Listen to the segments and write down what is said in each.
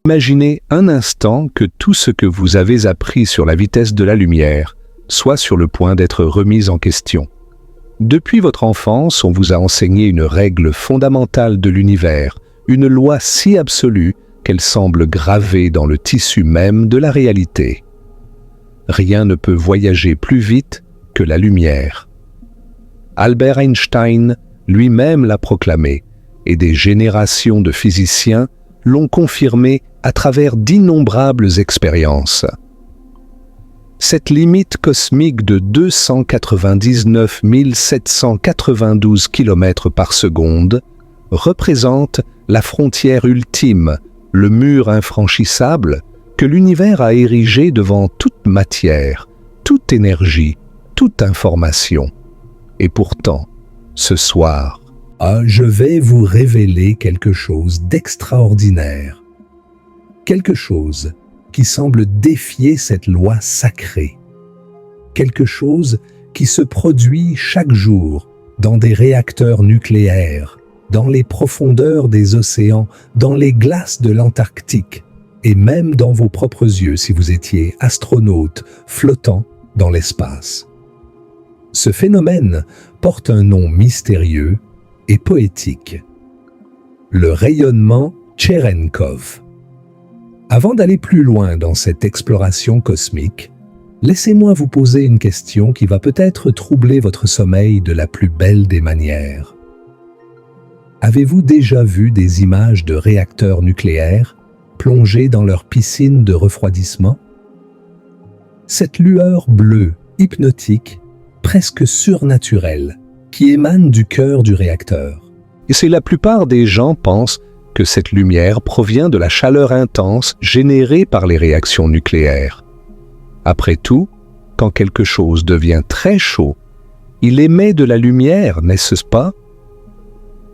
Imaginez un instant que tout ce que vous avez appris sur la vitesse de la lumière soit sur le point d'être remis en question. Depuis votre enfance, on vous a enseigné une règle fondamentale de l'univers, une loi si absolue qu'elle semble gravée dans le tissu même de la réalité. Rien ne peut voyager plus vite que la lumière. Albert Einstein lui-même l'a proclamé, et des générations de physiciens l'ont confirmé à travers d'innombrables expériences. Cette limite cosmique de 299 792 km par seconde représente la frontière ultime, le mur infranchissable que l'univers a érigé devant toute matière, toute énergie, toute information. Et pourtant, ce soir, je vais vous révéler quelque chose d'extraordinaire. Quelque chose qui semble défier cette loi sacrée. Quelque chose qui se produit chaque jour dans des réacteurs nucléaires, dans les profondeurs des océans, dans les glaces de l'Antarctique, et même dans vos propres yeux si vous étiez astronaute flottant dans l'espace. Ce phénomène porte un nom mystérieux et poétique. Le rayonnement Cherenkov. Avant d'aller plus loin dans cette exploration cosmique, laissez-moi vous poser une question qui va peut-être troubler votre sommeil de la plus belle des manières. Avez-vous déjà vu des images de réacteurs nucléaires plongés dans leur piscine de refroidissement? Cette lueur bleue, hypnotique, presque surnaturelle, qui émane du cœur du réacteur. Et la plupart des gens pensent que cette lumière provient de la chaleur intense générée par les réactions nucléaires. Après tout, quand quelque chose devient très chaud, il émet de la lumière, n'est-ce pas?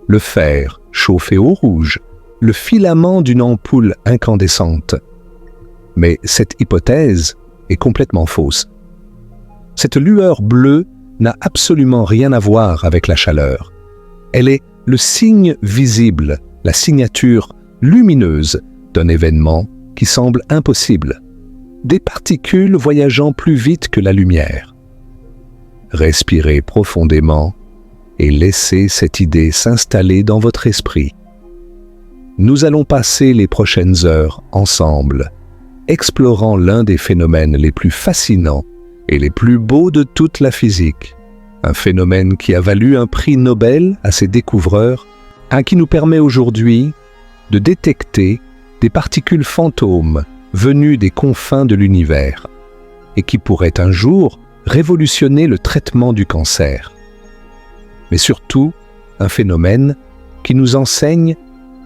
Le fer, chauffé au rouge, le filament d'une ampoule incandescente. Mais cette hypothèse est complètement fausse. Cette lueur bleue n'a absolument rien à voir avec la chaleur. Elle est le signe visible, la signature lumineuse d'un événement qui semble impossible. Des particules voyageant plus vite que la lumière. Respirez profondément et laissez cette idée s'installer dans votre esprit. Nous allons passer les prochaines heures ensemble, explorant l'un des phénomènes les plus fascinants et les plus beaux de toute la physique. Un phénomène qui a valu un prix Nobel à ses découvreurs, qui nous permet aujourd'hui de détecter des particules fantômes venues des confins de l'univers et qui pourraient un jour révolutionner le traitement du cancer. Mais surtout, un phénomène qui nous enseigne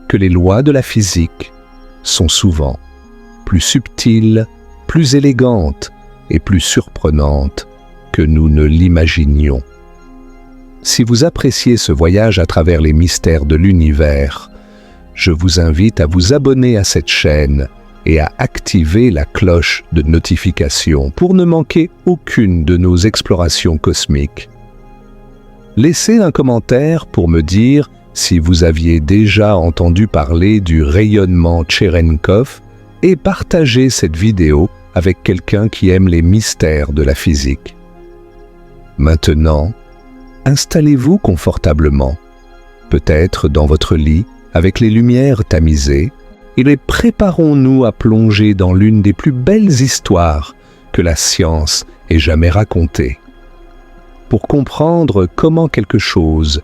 que les lois de la physique sont souvent plus subtiles, plus élégantes et plus surprenantes que nous ne l'imaginions. Si vous appréciez ce voyage à travers les mystères de l'univers, je vous invite à vous abonner à cette chaîne et à activer la cloche de notification pour ne manquer aucune de nos explorations cosmiques. Laissez un commentaire pour me dire si vous aviez déjà entendu parler du rayonnement Cherenkov et partagez cette vidéo avec quelqu'un qui aime les mystères de la physique. Maintenant, installez-vous confortablement, peut-être dans votre lit avec les lumières tamisées, et préparons-nous à plonger dans l'une des plus belles histoires que la science ait jamais racontées. Pour comprendre comment quelque chose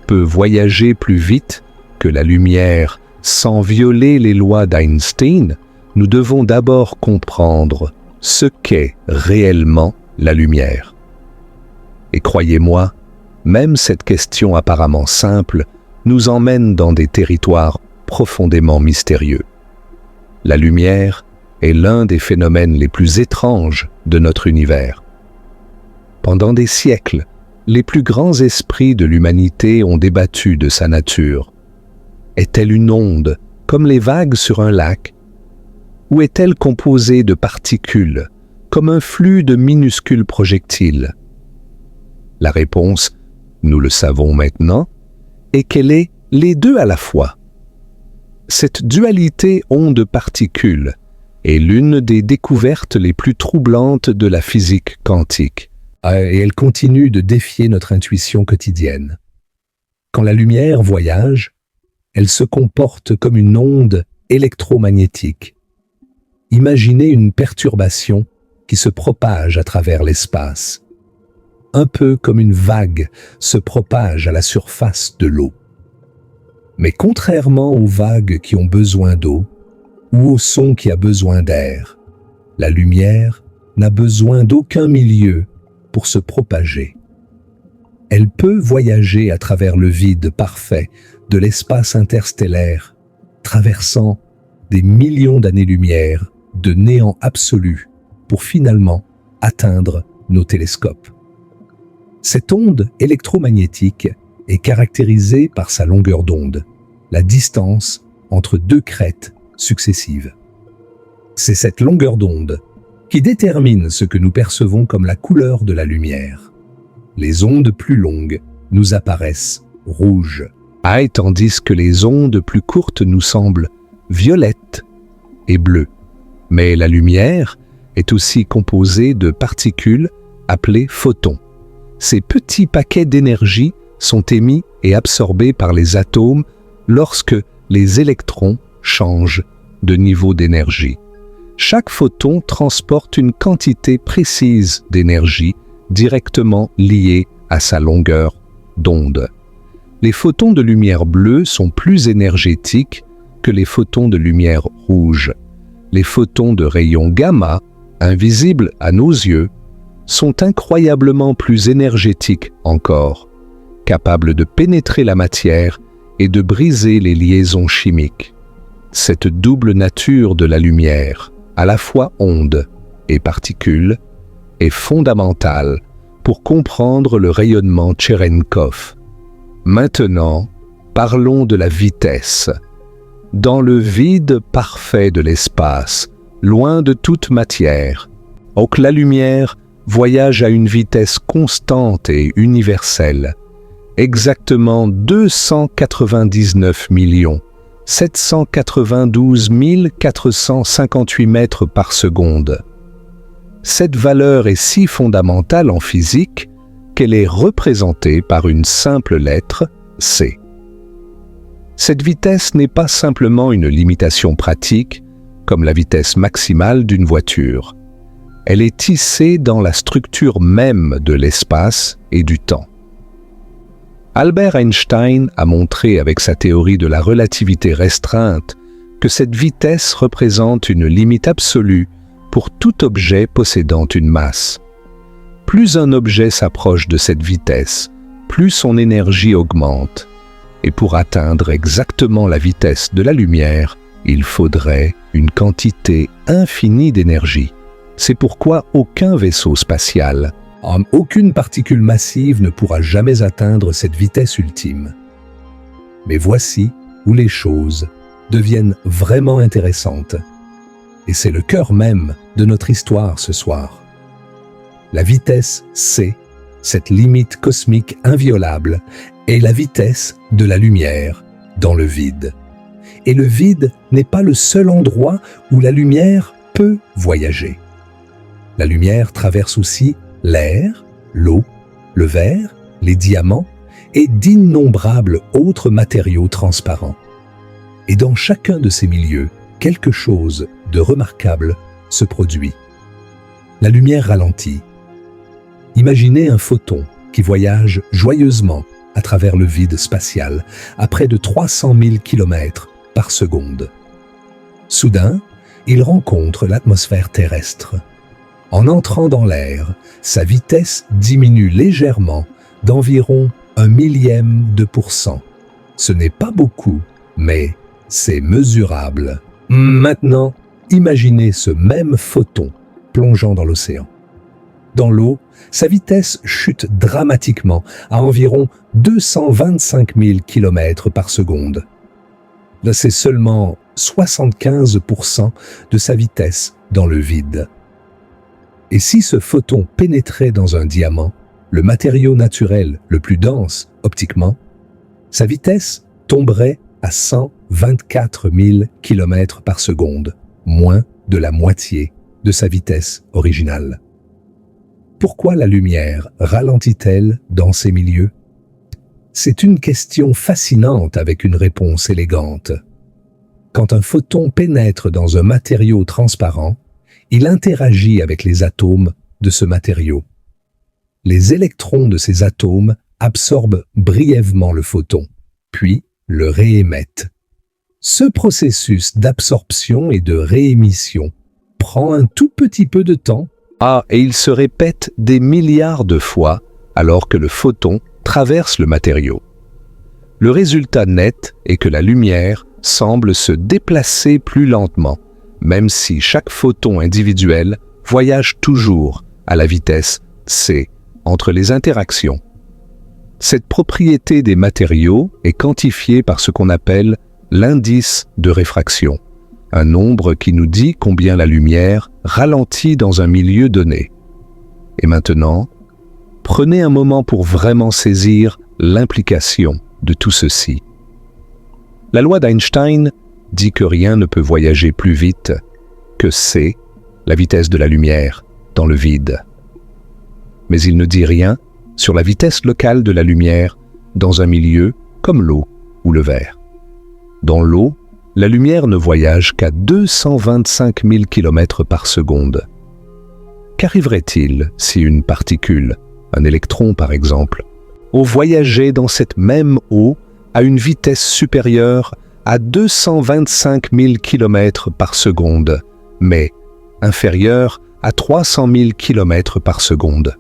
peut voyager plus vite que la lumière sans violer les lois d'Einstein, nous devons d'abord comprendre ce qu'est réellement la lumière. Et croyez-moi, même cette question apparemment simple nous emmène dans des territoires profondément mystérieux. La lumière est l'un des phénomènes les plus étranges de notre univers. Pendant des siècles, les plus grands esprits de l'humanité ont débattu de sa nature. Est-elle une onde, comme les vagues sur un lac? Ou est-elle composée de particules, comme un flux de minuscules projectiles? La réponse, nous le savons maintenant, est qu'elle est les deux à la fois. Cette dualité onde-particule est l'une des découvertes les plus troublantes de la physique quantique. Et elle continue de défier notre intuition quotidienne. Quand la lumière voyage, elle se comporte comme une onde électromagnétique. Imaginez une perturbation qui se propage à travers l'espace, un peu comme une vague se propage à la surface de l'eau. Mais contrairement aux vagues qui ont besoin d'eau ou au son qui a besoin d'air, la lumière n'a besoin d'aucun milieu pour se propager. Elle peut voyager à travers le vide parfait de l'espace interstellaire, traversant des millions d'années-lumière de néant absolu pour finalement atteindre nos télescopes. Cette onde électromagnétique est caractérisée par sa longueur d'onde, la distance entre deux crêtes successives. C'est cette longueur d'onde qui détermine ce que nous percevons comme la couleur de la lumière. Les ondes plus longues nous apparaissent rouges, tandis que les ondes plus courtes nous semblent violettes et bleues. Mais la lumière est aussi composée de particules appelées photons. Ces petits paquets d'énergie sont émis et absorbés par les atomes lorsque les électrons changent de niveau d'énergie. Chaque photon transporte une quantité précise d'énergie directement liée à sa longueur d'onde. Les photons de lumière bleue sont plus énergétiques que les photons de lumière rouge. Les photons de rayons gamma, invisibles à nos yeux, sont incroyablement plus énergétiques encore, capables de pénétrer la matière et de briser les liaisons chimiques. Cette double nature de la lumière, à la fois onde et particule, est fondamentale pour comprendre le rayonnement Cherenkov. Maintenant, parlons de la vitesse. Dans le vide parfait de l'espace, loin de toute matière, la lumière voyage à une vitesse constante et universelle, exactement 299 792 458 mètres par seconde. Cette valeur est si fondamentale en physique qu'elle est représentée par une simple lettre C. Cette vitesse n'est pas simplement une limitation pratique, comme la vitesse maximale d'une voiture. Elle est tissée dans la structure même de l'espace et du temps. Albert Einstein a montré avec sa théorie de la relativité restreinte que cette vitesse représente une limite absolue pour tout objet possédant une masse. Plus un objet s'approche de cette vitesse, plus son énergie augmente. Et pour atteindre exactement la vitesse de la lumière, il faudrait une quantité infinie d'énergie. C'est pourquoi aucun vaisseau spatial, aucune particule massive ne pourra jamais atteindre cette vitesse ultime. Mais voici où les choses deviennent vraiment intéressantes. Et c'est le cœur même de notre histoire ce soir. La vitesse C, cette limite cosmique inviolable, est la vitesse de la lumière dans le vide. Et le vide n'est pas le seul endroit où la lumière peut voyager. La lumière traverse aussi l'air, l'eau, le verre, les diamants et d'innombrables autres matériaux transparents. Et dans chacun de ces milieux, quelque chose de remarquable se produit. La lumière ralentit. Imaginez un photon qui voyage joyeusement à travers le vide spatial à près de 300 000 km par seconde. Soudain, il rencontre l'atmosphère terrestre. En entrant dans l'air, sa vitesse diminue légèrement d'environ 1/1000%. Ce n'est pas beaucoup, mais c'est mesurable. Maintenant, imaginez ce même photon plongeant dans l'océan. Dans l'eau, sa vitesse chute dramatiquement à environ 225 000 km par seconde. Là, c'est seulement 75% de sa vitesse dans le vide. Et si ce photon pénétrait dans un diamant, le matériau naturel le plus dense optiquement, sa vitesse tomberait à 124 000 km par seconde, moins de la moitié de sa vitesse originale. Pourquoi la lumière ralentit-elle dans ces milieux? C'est une question fascinante avec une réponse élégante. Quand un photon pénètre dans un matériau transparent, il interagit avec les atomes de ce matériau. Les électrons de ces atomes absorbent brièvement le photon, puis le réémettent. Ce processus d'absorption et de réémission prend un tout petit peu de temps. Et il se répète des milliards de fois alors que le photon traverse le matériau. Le résultat net est que la lumière semble se déplacer plus lentement, même si chaque photon individuel voyage toujours à la vitesse c entre les interactions. Cette propriété des matériaux est quantifiée par ce qu'on appelle l'indice de réfraction, un nombre qui nous dit combien la lumière ralentit dans un milieu donné. Et maintenant, prenez un moment pour vraiment saisir l'implication de tout ceci. La loi d'Einstein dit que rien ne peut voyager plus vite que c, la vitesse de la lumière, dans le vide. Mais il ne dit rien sur la vitesse locale de la lumière dans un milieu comme l'eau ou le verre. Dans l'eau, la lumière ne voyage qu'à 225 000 km par seconde. Qu'arriverait-il si une particule, un électron par exemple, voyageait dans cette même eau à une vitesse supérieure à 225 000 km par seconde, mais inférieure à 300 000 km par seconde?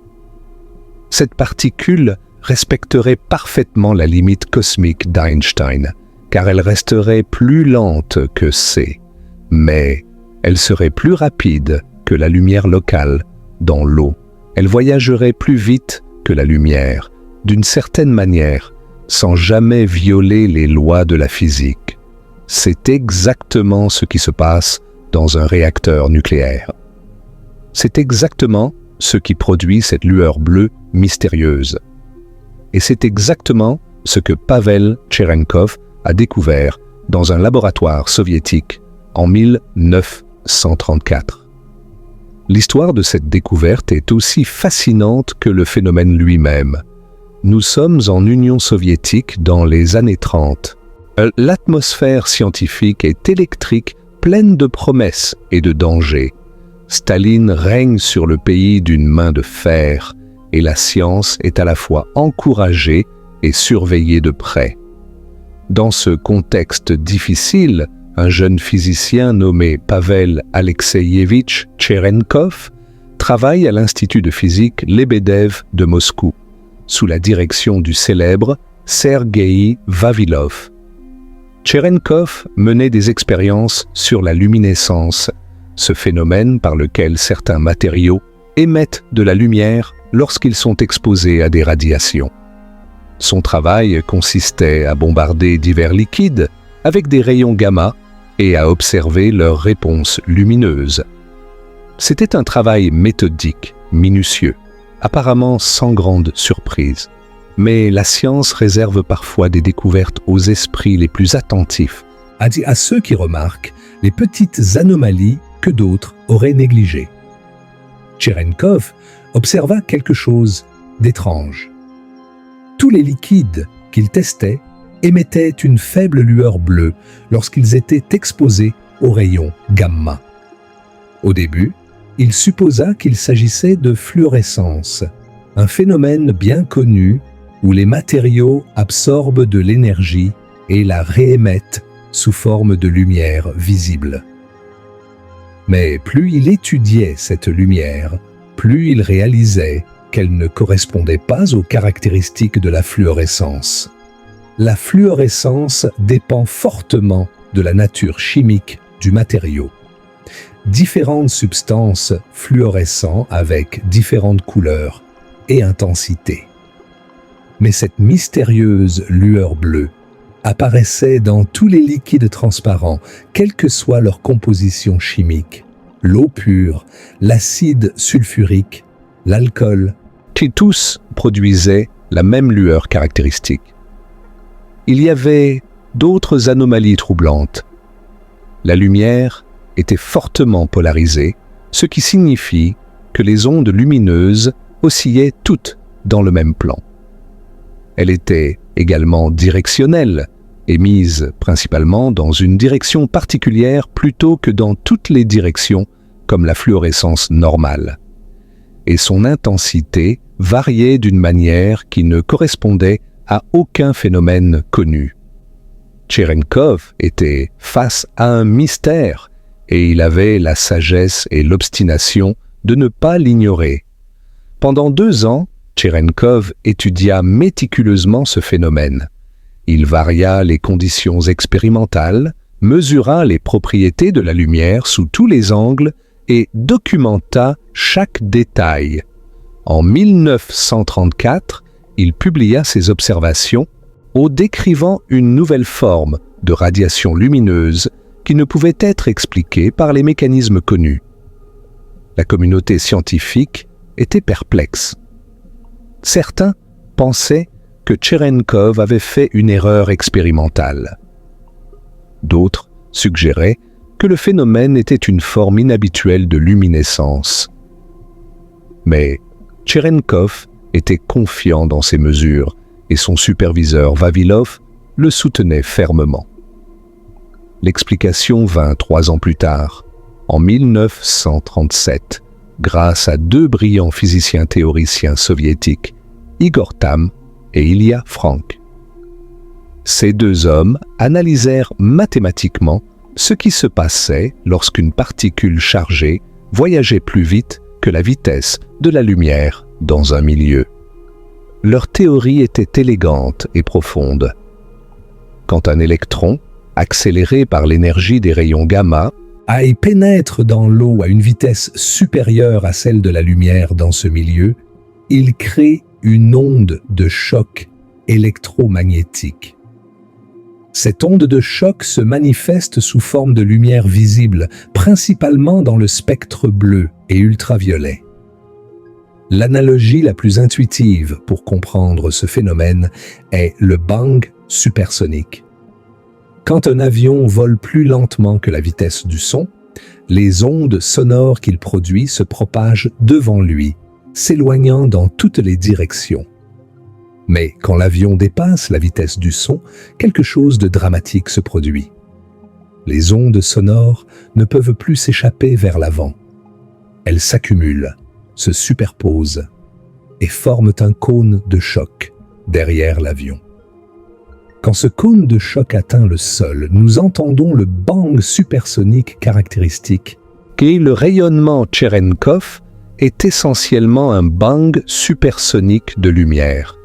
Cette particule respecterait parfaitement la limite cosmique d'Einstein, car elle resterait plus lente que c, mais elle serait plus rapide que la lumière locale dans l'eau. Elle voyagerait plus vite que la lumière, d'une certaine manière, sans jamais violer les lois de la physique. C'est exactement ce qui se passe dans un réacteur nucléaire. C'est exactement ce qui produit cette lueur bleue mystérieuse. Et c'est exactement ce que Pavel Cherenkov a découvert dans un laboratoire soviétique en 1934. L'histoire de cette découverte est aussi fascinante que le phénomène lui-même. Nous sommes en Union soviétique dans les années 30. L'atmosphère scientifique est électrique, pleine de promesses et de dangers. Staline règne sur le pays d'une main de fer, et la science est à la fois encouragée et surveillée de près. Dans ce contexte difficile, un jeune physicien nommé Pavel Alexeyevitch Cherenkov travaille à l'Institut de physique Lebedev de Moscou, sous la direction du célèbre Sergueï Vavilov. Cherenkov menait des expériences sur la luminescence, ce phénomène par lequel certains matériaux émettent de la lumière lorsqu'ils sont exposés à des radiations. Son travail consistait à bombarder divers liquides avec des rayons gamma et à observer leur réponse lumineuse. C'était un travail méthodique, minutieux, apparemment sans grande surprise. Mais la science réserve parfois des découvertes aux esprits les plus attentifs, à ceux qui remarquent les petites anomalies que d'autres auraient négligées. Cherenkov observa quelque chose d'étrange. Tous les liquides qu'il testait émettaient une faible lueur bleue lorsqu'ils étaient exposés aux rayons gamma. Au début, il supposa qu'il s'agissait de fluorescence, un phénomène bien connu où les matériaux absorbent de l'énergie et la réémettent sous forme de lumière visible. Mais plus il étudiait cette lumière, plus il réalisait qu'elle ne correspondait pas aux caractéristiques de la fluorescence. La fluorescence dépend fortement de la nature chimique du matériau. Différentes substances fluorescent avec différentes couleurs et intensités. Mais cette mystérieuse lueur bleue apparaissait dans tous les liquides transparents, quelle que soit leur composition chimique, l'eau pure, l'acide sulfurique, l'alcool, qui tous produisaient la même lueur caractéristique. Il y avait d'autres anomalies troublantes. La lumière était fortement polarisée, ce qui signifie que les ondes lumineuses oscillaient toutes dans le même plan. Elle était également directionnelle, émise principalement dans une direction particulière plutôt que dans toutes les directions, comme la fluorescence normale. Et son intensité variait d'une manière qui ne correspondait à aucun phénomène connu. Tcherenkov était face à un mystère et il avait la sagesse et l'obstination de ne pas l'ignorer. Pendant 2 ans, Tcherenkov étudia méticuleusement ce phénomène. Il varia les conditions expérimentales, mesura les propriétés de la lumière sous tous les angles et documenta chaque détail. En 1934, il publia ses observations en décrivant une nouvelle forme de radiation lumineuse qui ne pouvait être expliquée par les mécanismes connus. La communauté scientifique était perplexe. Certains pensaient que Tcherenkov avait fait une erreur expérimentale. D'autres suggéraient que le phénomène était une forme inhabituelle de luminescence. Mais Tcherenkov était confiant dans ses mesures et son superviseur Vavilov le soutenait fermement. L'explication vint 3 ans plus tard, en 1937, grâce à 2 brillants physiciens théoriciens soviétiques, Igor Tamm et Ilya Frank. Ces 2 hommes analysèrent mathématiquement ce qui se passait lorsqu'une particule chargée voyageait plus vite que la vitesse de la lumière dans un milieu. Leur théorie était élégante et profonde. Quand un électron, accéléré par l'énergie des rayons gamma, pénètre dans l'eau à une vitesse supérieure à celle de la lumière dans ce milieu, il crée une onde de choc électromagnétique. Cette onde de choc se manifeste sous forme de lumière visible, principalement dans le spectre bleu et ultraviolet. L'analogie la plus intuitive pour comprendre ce phénomène est le bang supersonique. Quand un avion vole plus lentement que la vitesse du son, les ondes sonores qu'il produit se propagent devant lui, s'éloignant dans toutes les directions. Mais quand l'avion dépasse la vitesse du son, quelque chose de dramatique se produit. Les ondes sonores ne peuvent plus s'échapper vers l'avant. Elles s'accumulent, se superposent et forment un cône de choc derrière l'avion. Quand ce cône de choc atteint le sol, nous entendons le bang supersonique caractéristique, qui est le rayonnement Tcherenkov est essentiellement un bang supersonique de lumière.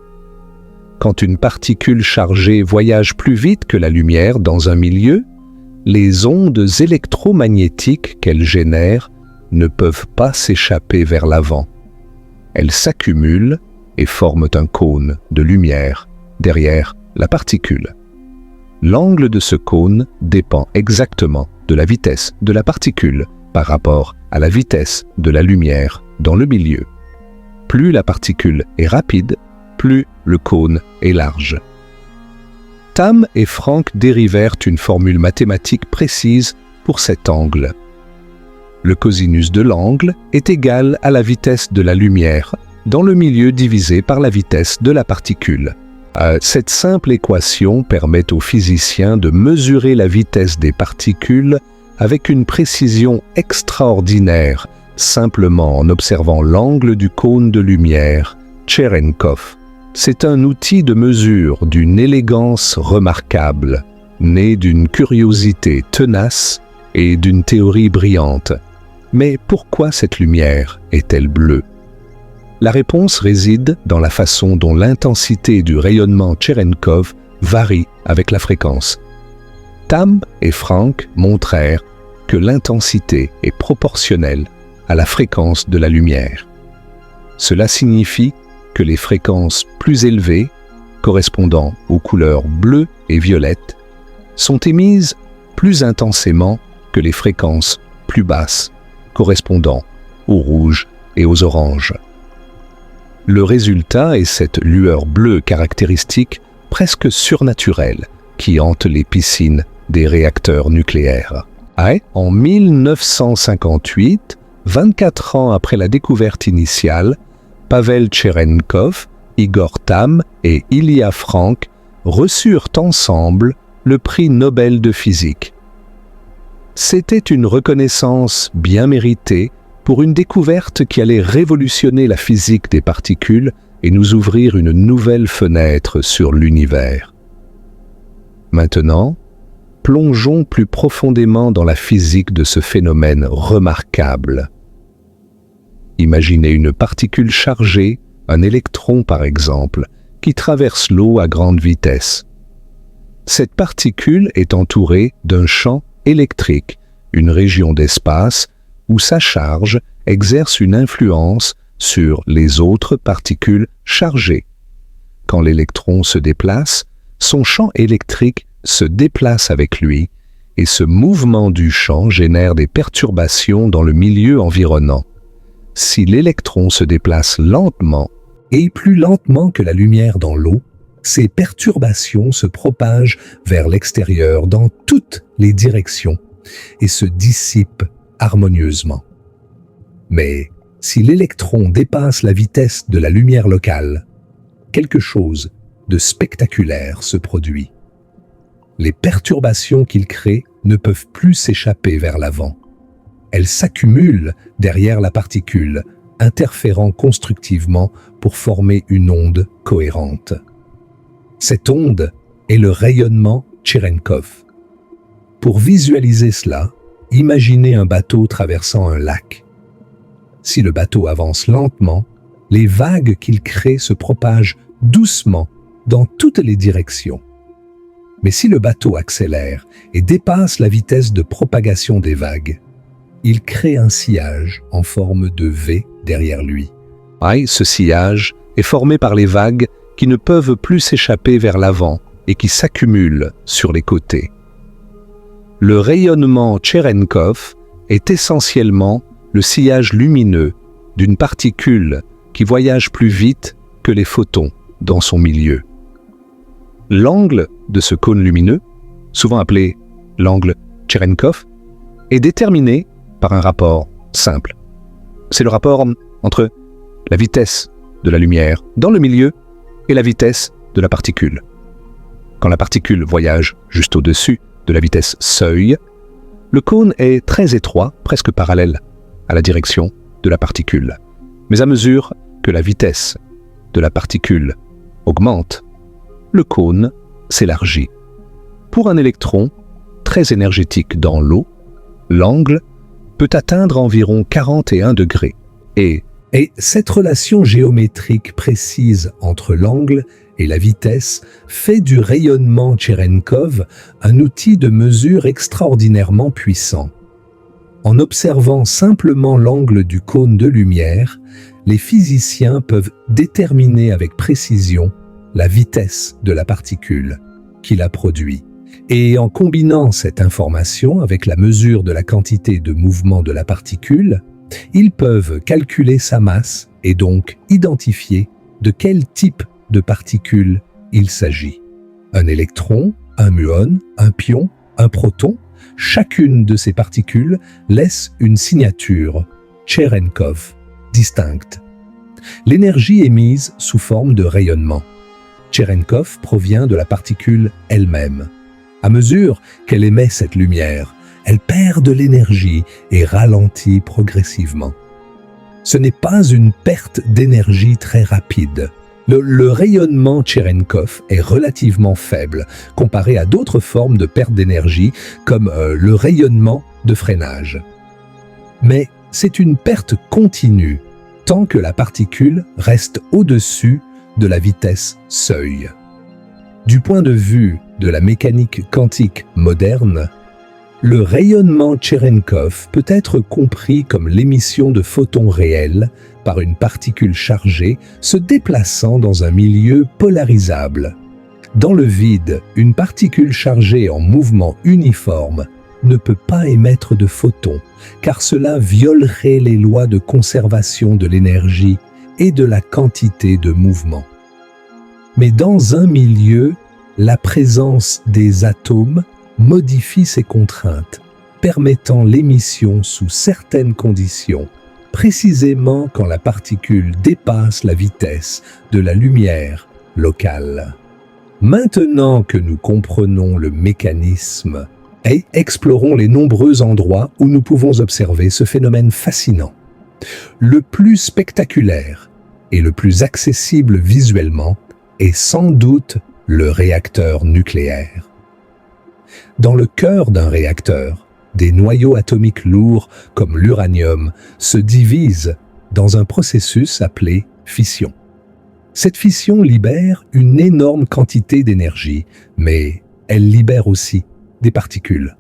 Quand une particule chargée voyage plus vite que la lumière dans un milieu, les ondes électromagnétiques qu'elle génère ne peuvent pas s'échapper vers l'avant. Elles s'accumulent et forment un cône de lumière derrière la particule. L'angle de ce cône dépend exactement de la vitesse de la particule par rapport à la vitesse de la lumière dans le milieu. Plus la particule est rapide, plus le cône est large. Tamm et Frank dérivèrent une formule mathématique précise pour cet angle. Le cosinus de l'angle est égal à la vitesse de la lumière dans le milieu divisé par la vitesse de la particule. Cette simple équation permet aux physiciens de mesurer la vitesse des particules avec une précision extraordinaire, simplement en observant l'angle du cône de lumière, Tcherenkov. C'est un outil de mesure d'une élégance remarquable, né d'une curiosité tenace et d'une théorie brillante. Mais pourquoi cette lumière est-elle bleue? La réponse réside dans la façon dont l'intensité du rayonnement Tcherenkov varie avec la fréquence. Tamm et Frank montrèrent que l'intensité est proportionnelle à la fréquence de la lumière. Cela signifie que les fréquences plus élevées, correspondant aux couleurs bleues et violettes, sont émises plus intensément que les fréquences plus basses, correspondant aux rouges et aux oranges. Le résultat est cette lueur bleue caractéristique presque surnaturelle, qui hantent les piscines des réacteurs nucléaires. En 1958, 24 ans après la découverte initiale, Pavel Tcherenkov, Igor Tamm et Ilya Frank reçurent ensemble le prix Nobel de physique. C'était une reconnaissance bien méritée pour une découverte qui allait révolutionner la physique des particules et nous ouvrir une nouvelle fenêtre sur l'univers. Maintenant, plongeons plus profondément dans la physique de ce phénomène remarquable. Imaginez une particule chargée, un électron par exemple, qui traverse l'eau à grande vitesse. Cette particule est entourée d'un champ électrique, une région d'espace où sa charge exerce une influence sur les autres particules chargées. Quand l'électron se déplace, son champ électrique se déplace avec lui et ce mouvement du champ génère des perturbations dans le milieu environnant. Si l'électron se déplace lentement, et plus lentement que la lumière dans l'eau, ces perturbations se propagent vers l'extérieur dans toutes les directions et se dissipent harmonieusement. Mais si l'électron dépasse la vitesse de la lumière locale, quelque chose de spectaculaire se produit. Les perturbations qu'il crée ne peuvent plus s'échapper vers l'avant. Elles s'accumulent derrière la particule, interférant constructivement pour former une onde cohérente. Cette onde est le rayonnement Tcherenkov. Pour visualiser cela, imaginez un bateau traversant un lac. Si le bateau avance lentement, les vagues qu'il crée se propagent doucement dans toutes les directions. Mais si le bateau accélère et dépasse la vitesse de propagation des vagues, il crée un sillage en forme de V derrière lui. Ce sillage est formé par les vagues qui ne peuvent plus s'échapper vers l'avant et qui s'accumulent sur les côtés. Le rayonnement Tcherenkov est essentiellement le sillage lumineux d'une particule qui voyage plus vite que les photons dans son milieu. L'angle de ce cône lumineux, souvent appelé l'angle Tcherenkov, est déterminé par un rapport simple. C'est le rapport entre la vitesse de la lumière dans le milieu et la vitesse de la particule. Quand la particule voyage juste au-dessus de la vitesse seuil, le cône est très étroit, presque parallèle à la direction de la particule. Mais à mesure que la vitesse de la particule augmente, le cône s'élargit. Pour un électron très énergétique dans l'eau, l'angle peut atteindre environ 41 degrés. Et cette relation géométrique précise entre l'angle et la vitesse fait du rayonnement Tcherenkov un outil de mesure extraordinairement puissant. En observant simplement l'angle du cône de lumière, les physiciens peuvent déterminer avec précision la vitesse de la particule qui la produit. Et en combinant cette information avec la mesure de la quantité de mouvement de la particule, ils peuvent calculer sa masse et donc identifier de quel type de particule il s'agit. Un électron, un muon, un pion, un proton, chacune de ces particules laisse une signature Tcherenkov distincte. L'énergie est mise sous forme de rayonnement. Tcherenkov provient de la particule elle-même. À mesure qu'elle émet cette lumière, elle perd de l'énergie et ralentit progressivement. Ce n'est pas une perte d'énergie très rapide. Le rayonnement Tcherenkov est relativement faible comparé à d'autres formes de perte d'énergie comme le rayonnement de freinage. Mais c'est une perte continue tant que la particule reste au-dessus de la vitesse seuil. Du point de vue de la mécanique quantique moderne, le rayonnement Tcherenkov peut être compris comme l'émission de photons réels par une particule chargée se déplaçant dans un milieu polarisable. Dans le vide, une particule chargée en mouvement uniforme ne peut pas émettre de photons, car cela violerait les lois de conservation de l'énergie et de la quantité de mouvement. Mais dans un milieu la présence des atomes modifie ces contraintes, permettant l'émission sous certaines conditions, précisément quand la particule dépasse la vitesse de la lumière locale. Maintenant que nous comprenons le mécanisme, explorons les nombreux endroits où nous pouvons observer ce phénomène fascinant. Le plus spectaculaire et le plus accessible visuellement est sans doute le réacteur nucléaire. Dans le cœur d'un réacteur, des noyaux atomiques lourds comme l'uranium se divisent dans un processus appelé fission. Cette fission libère une énorme quantité d'énergie, mais elle libère aussi des particules,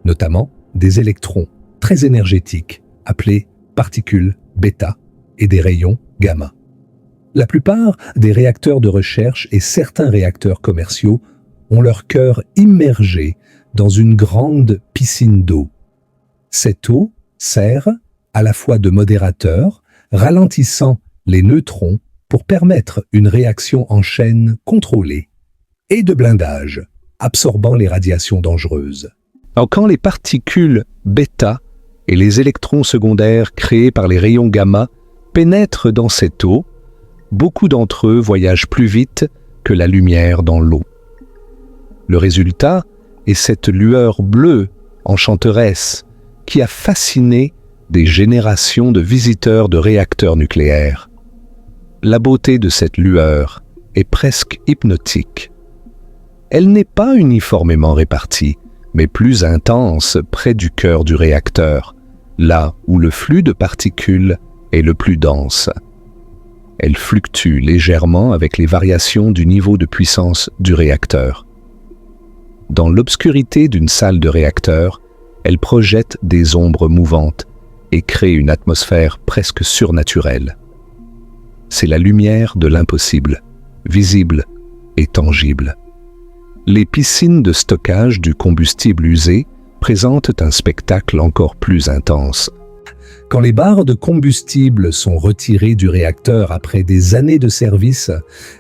notamment des électrons très énergétiques appelés particules bêta et des rayons gamma. La plupart des réacteurs de recherche et certains réacteurs commerciaux ont leur cœur immergé dans une grande piscine d'eau. Cette eau sert à la fois de modérateur, ralentissant les neutrons pour permettre une réaction en chaîne contrôlée, et de blindage, absorbant les radiations dangereuses. Alors, quand les particules bêta et les électrons secondaires créés par les rayons gamma pénètrent dans cette eau, beaucoup d'entre eux voyagent plus vite que la lumière dans l'eau. Le résultat est cette lueur bleue, enchanteresse, qui a fasciné des générations de visiteurs de réacteurs nucléaires. La beauté de cette lueur est presque hypnotique. Elle n'est pas uniformément répartie, mais plus intense près du cœur du réacteur, là où le flux de particules est le plus dense. Elle fluctue légèrement avec les variations du niveau de puissance du réacteur. Dans l'obscurité d'une salle de réacteur, elle projette des ombres mouvantes et crée une atmosphère presque surnaturelle. C'est la lumière de l'impossible, visible et tangible. Les piscines de stockage du combustible usé présentent un spectacle encore plus intense. Quand les barres de combustible sont retirées du réacteur après des années de service,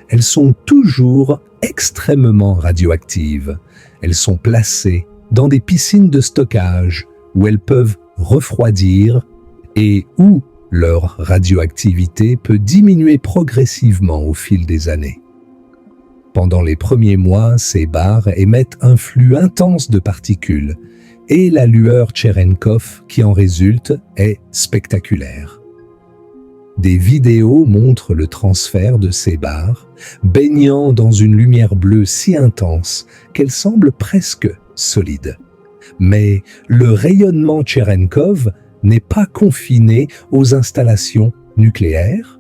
elles sont toujours extrêmement radioactives. Elles sont placées dans des piscines de stockage où elles peuvent refroidir et où leur radioactivité peut diminuer progressivement au fil des années. Pendant les premiers mois, ces barres émettent un flux intense de particules et la lueur Cherenkov qui en résulte est spectaculaire. Des vidéos montrent le transfert de ces barres, baignant dans une lumière bleue si intense qu'elle semble presque solide. Mais le rayonnement Cherenkov n'est pas confiné aux installations nucléaires.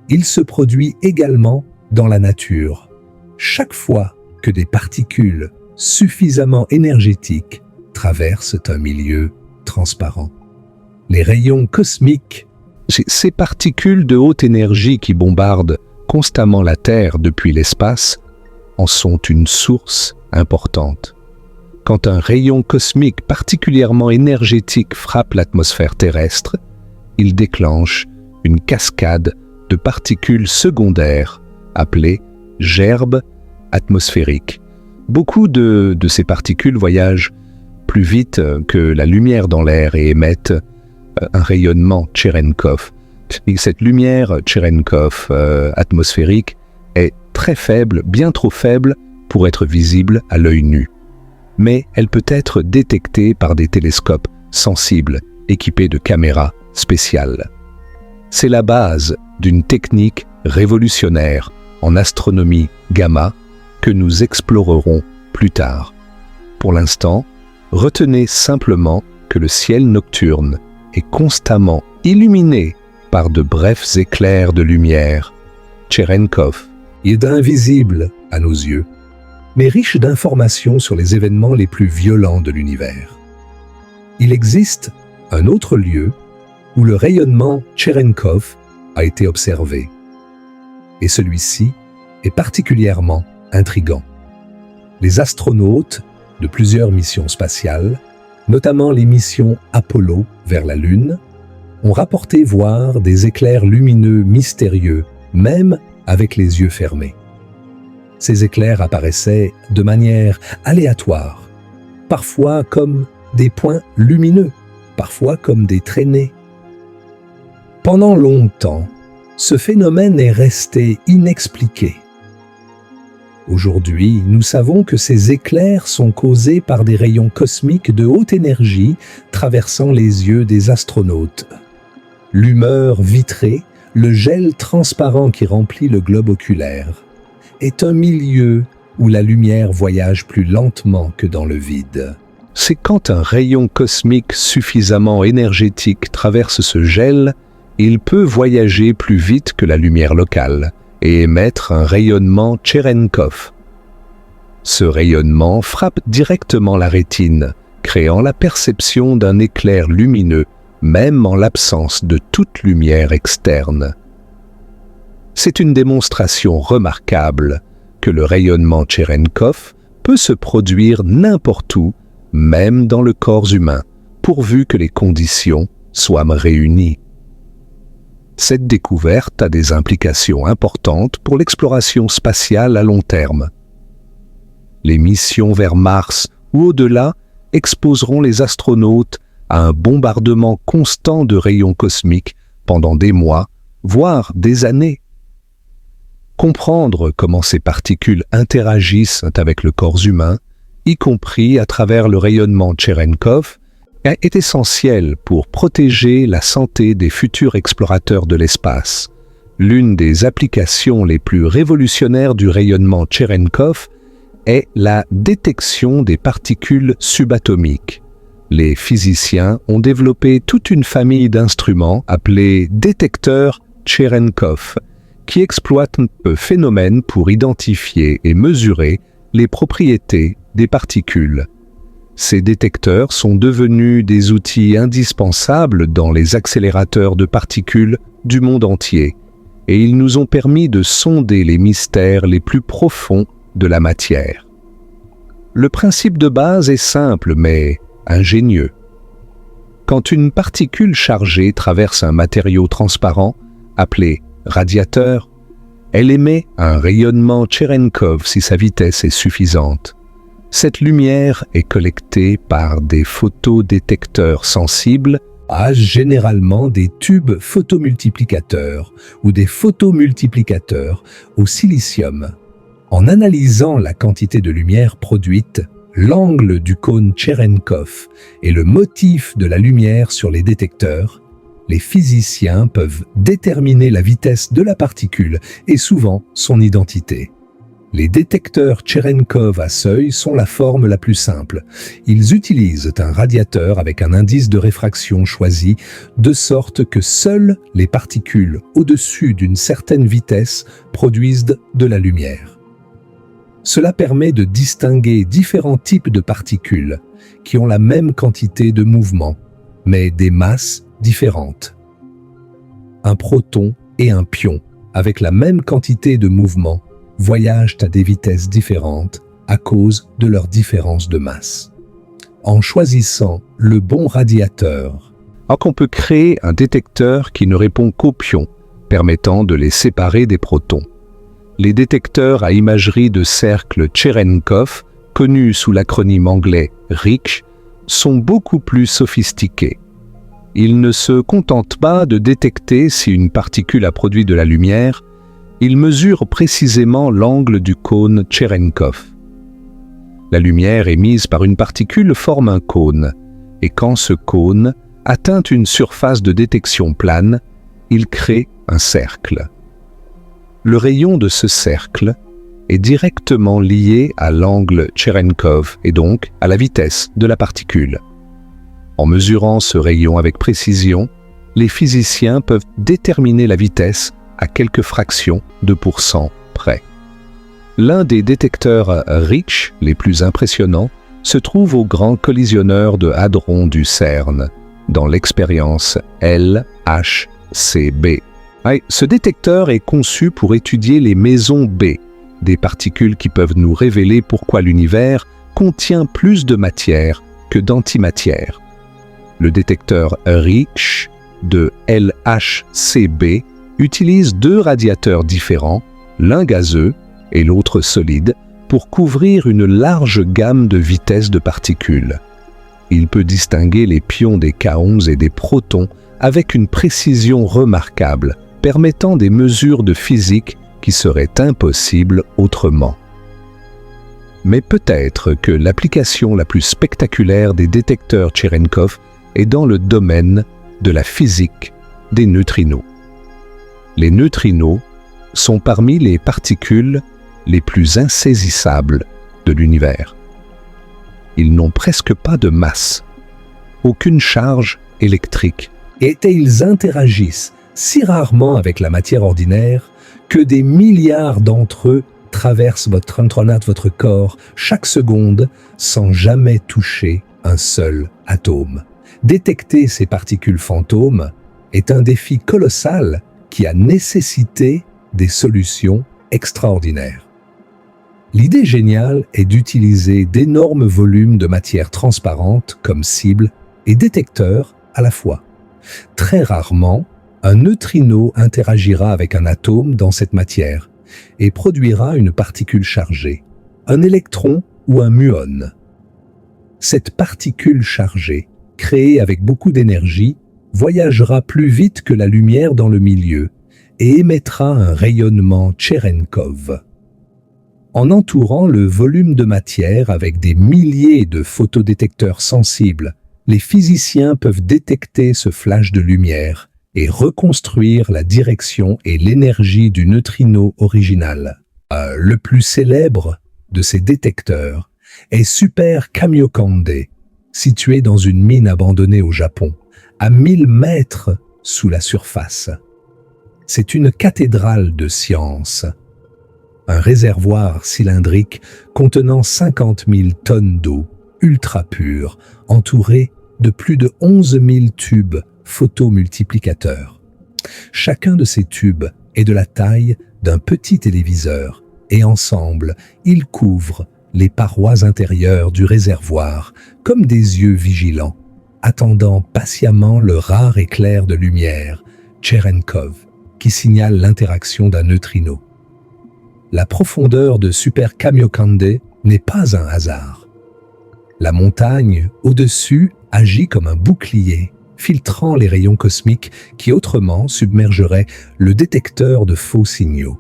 Il se produit également dans la nature. Chaque fois que des particules suffisamment énergétiques traversent un milieu transparent. Les rayons cosmiques, ces particules de haute énergie qui bombardent constamment la Terre depuis l'espace, en sont une source importante. Quand un rayon cosmique particulièrement énergétique frappe l'atmosphère terrestre, il déclenche une cascade de particules secondaires appelées gerbes atmosphériques. Beaucoup de ces particules voyagent plus vite que la lumière dans l'air et émettent un rayonnement Cherenkov. Et cette lumière Cherenkov atmosphérique est très faible, bien trop faible pour être visible à l'œil nu. Mais elle peut être détectée par des télescopes sensibles équipés de caméras spéciales. C'est la base d'une technique révolutionnaire en astronomie gamma que nous explorerons plus tard. Pour l'instant, retenez simplement que le ciel nocturne est constamment illuminé par de brefs éclairs de lumière. Cherenkov est invisible à nos yeux, mais riche d'informations sur les événements les plus violents de l'univers. Il existe un autre lieu où le rayonnement Cherenkov a été observé. Et celui-ci est particulièrement intrigant. Les astronautes de plusieurs missions spatiales, notamment les missions Apollo vers la Lune, ont rapporté voir des éclairs lumineux mystérieux, même avec les yeux fermés. Ces éclairs apparaissaient de manière aléatoire, parfois comme des points lumineux, parfois comme des traînées. Pendant longtemps, ce phénomène est resté inexpliqué. Aujourd'hui, nous savons que ces éclairs sont causés par des rayons cosmiques de haute énergie traversant les yeux des astronautes. L'humeur vitrée, le gel transparent qui remplit le globe oculaire, est un milieu où la lumière voyage plus lentement que dans le vide. C'est quand un rayon cosmique suffisamment énergétique traverse ce gel, il peut voyager plus vite que la lumière locale et émettre un rayonnement Cherenkov. Ce rayonnement frappe directement la rétine, créant la perception d'un éclair lumineux, même en l'absence de toute lumière externe. C'est une démonstration remarquable que le rayonnement Cherenkov peut se produire n'importe où, même dans le corps humain, pourvu que les conditions soient réunies. Cette découverte a des implications importantes pour l'exploration spatiale à long terme. Les missions vers Mars ou au-delà exposeront les astronautes à un bombardement constant de rayons cosmiques pendant des mois, voire des années. Comprendre comment ces particules interagissent avec le corps humain, y compris à travers le rayonnement Cherenkov, est essentiel pour protéger la santé des futurs explorateurs de l'espace. L'une des applications les plus révolutionnaires du rayonnement Cherenkov est la détection des particules subatomiques. Les physiciens ont développé toute une famille d'instruments appelés détecteurs Cherenkov, qui exploitent ce phénomène pour identifier et mesurer les propriétés des particules. Ces détecteurs sont devenus des outils indispensables dans les accélérateurs de particules du monde entier, et ils nous ont permis de sonder les mystères les plus profonds de la matière. Le principe de base est simple mais ingénieux. Quand une particule chargée traverse un matériau transparent, appelé radiateur, elle émet un rayonnement Cherenkov si sa vitesse est suffisante. Cette lumière est collectée par des photodétecteurs sensibles à généralement des tubes photomultiplicateurs ou des photomultiplicateurs au silicium. En analysant la quantité de lumière produite, l'angle du cône Cherenkov et le motif de la lumière sur les détecteurs, les physiciens peuvent déterminer la vitesse de la particule et souvent son identité. Les détecteurs Cherenkov à seuil sont la forme la plus simple. Ils utilisent un radiateur avec un indice de réfraction choisi, de sorte que seules les particules au-dessus d'une certaine vitesse produisent de la lumière. Cela permet de distinguer différents types de particules qui ont la même quantité de mouvement, mais des masses différentes. Un proton et un pion, avec la même quantité de mouvement, voyagent à des vitesses différentes à cause de leur différence de masse. En choisissant le bon radiateur, on peut créer un détecteur qui ne répond qu'aux pions, permettant de les séparer des protons. Les détecteurs à imagerie de cercle Cherenkov, connus sous l'acronyme anglais RIC, sont beaucoup plus sophistiqués. Ils ne se contentent pas de détecter si une particule a produit de la lumière, ils mesurent précisément l'angle du cône Cherenkov. La lumière émise par une particule forme un cône, et quand ce cône atteint une surface de détection plane, il crée un cercle. Le rayon de ce cercle est directement lié à l'angle Cherenkov et donc à la vitesse de la particule. En mesurant ce rayon avec précision, les physiciens peuvent déterminer la vitesse à quelques fractions de pourcent près. L'un des détecteurs RIC les plus impressionnants se trouve au Grand Collisionneur de Hadron du CERN, dans l'expérience LHCb. Ce détecteur est conçu pour étudier les mésons B, des particules qui peuvent nous révéler pourquoi l'univers contient plus de matière que d'antimatière. Le détecteur RIC de LHCb utilise deux radiateurs différents, l'un gazeux et l'autre solide, pour couvrir une large gamme de vitesses de particules. Il peut distinguer les pions des kaons et des protons avec une précision remarquable, permettant des mesures de physique qui seraient impossibles autrement. Mais peut-être que l'application la plus spectaculaire des détecteurs Cherenkov est dans le domaine de la physique des neutrinos. Les neutrinos sont parmi les particules les plus insaisissables de l'univers. Ils n'ont presque pas de masse, aucune charge électrique, et ils interagissent si rarement avec la matière ordinaire que des milliards d'entre eux traversent votre corps chaque seconde sans jamais toucher un seul atome. Détecter ces particules fantômes est un défi colossal qui a nécessité des solutions extraordinaires. L'idée géniale est d'utiliser d'énormes volumes de matière transparente comme cible et détecteur à la fois. Très rarement, un neutrino interagira avec un atome dans cette matière et produira une particule chargée, un électron ou un muon. Cette particule chargée, créée avec beaucoup d'énergie, voyagera plus vite que la lumière dans le milieu et émettra un rayonnement Cherenkov. En entourant le volume de matière avec des milliers de photodétecteurs sensibles, les physiciens peuvent détecter ce flash de lumière et reconstruire la direction et l'énergie du neutrino original. Le plus célèbre de ces détecteurs est Super Kamiokande, situé dans une mine abandonnée au Japon, à 1000 mètres sous la surface. C'est une cathédrale de science. Un réservoir cylindrique contenant 50 000 tonnes d'eau ultra pure, entouré de plus de 11 000 tubes photomultiplicateurs. Chacun de ces tubes est de la taille d'un petit téléviseur et ensemble, ils couvrent les parois intérieures du réservoir comme des yeux vigilants, attendant patiemment le rare éclair de lumière, Cherenkov, qui signale l'interaction d'un neutrino. La profondeur de Super Kamiokande n'est pas un hasard. La montagne, au-dessus, agit comme un bouclier, filtrant les rayons cosmiques qui autrement submergeraient le détecteur de faux signaux.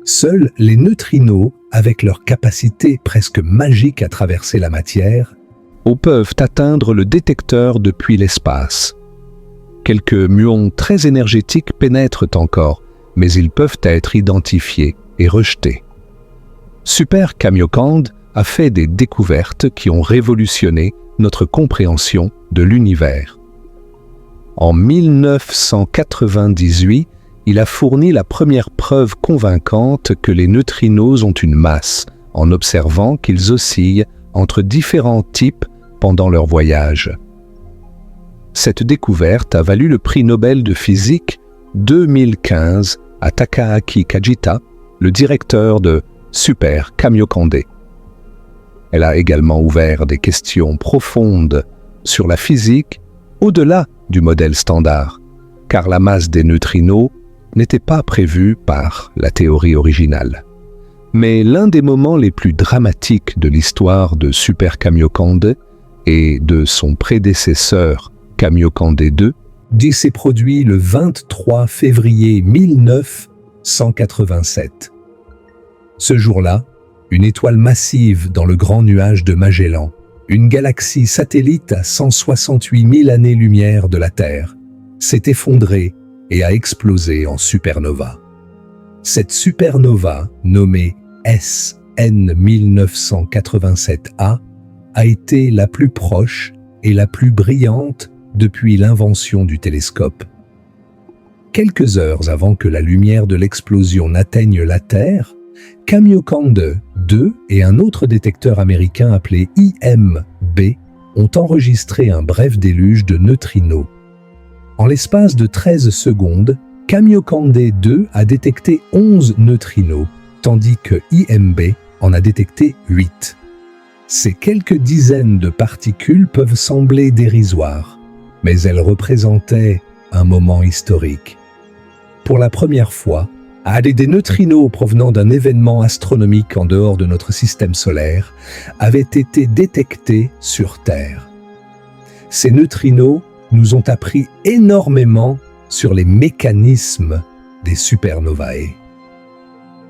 Seuls les neutrinos, avec leur capacité presque magique à traverser la matière, peuvent atteindre le détecteur depuis l'espace. Quelques muons très énergétiques pénètrent encore, mais ils peuvent être identifiés et rejetés. Super Kamiokande a fait des découvertes qui ont révolutionné notre compréhension de l'univers. En 1998, il a fourni la première preuve convaincante que les neutrinos ont une masse, en observant qu'ils oscillent entre différents types pendant leur voyage. Cette découverte a valu le prix Nobel de physique 2015 à Takaaki Kajita, le directeur de Super Kamiokande. Elle a également ouvert des questions profondes sur la physique au-delà du modèle standard, car la masse des neutrinos n'était pas prévue par la théorie originale. Mais l'un des moments les plus dramatiques de l'histoire de Super Kamiokande et de son prédécesseur Kamiokande 2 s'est produit le 23 février 1987. Ce jour-là, une étoile massive dans le grand nuage de Magellan, une galaxie satellite à 168 000 années-lumière de la Terre, s'est effondrée et a explosé en supernova. Cette supernova, nommée SN 1987A, a été la plus proche et la plus brillante depuis l'invention du télescope. Quelques heures avant que la lumière de l'explosion n'atteigne la Terre, Kamiokande 2 et un autre détecteur américain appelé IMB ont enregistré un bref déluge de neutrinos. En l'espace de 13 secondes, Kamiokande 2 a détecté 11 neutrinos, tandis que IMB en a détecté 8. Ces quelques dizaines de particules peuvent sembler dérisoires, mais elles représentaient un moment historique. Pour la première fois, Des neutrinos provenant d'un événement astronomique en dehors de notre système solaire avaient été détectés sur Terre. Ces neutrinos nous ont appris énormément sur les mécanismes des supernovae.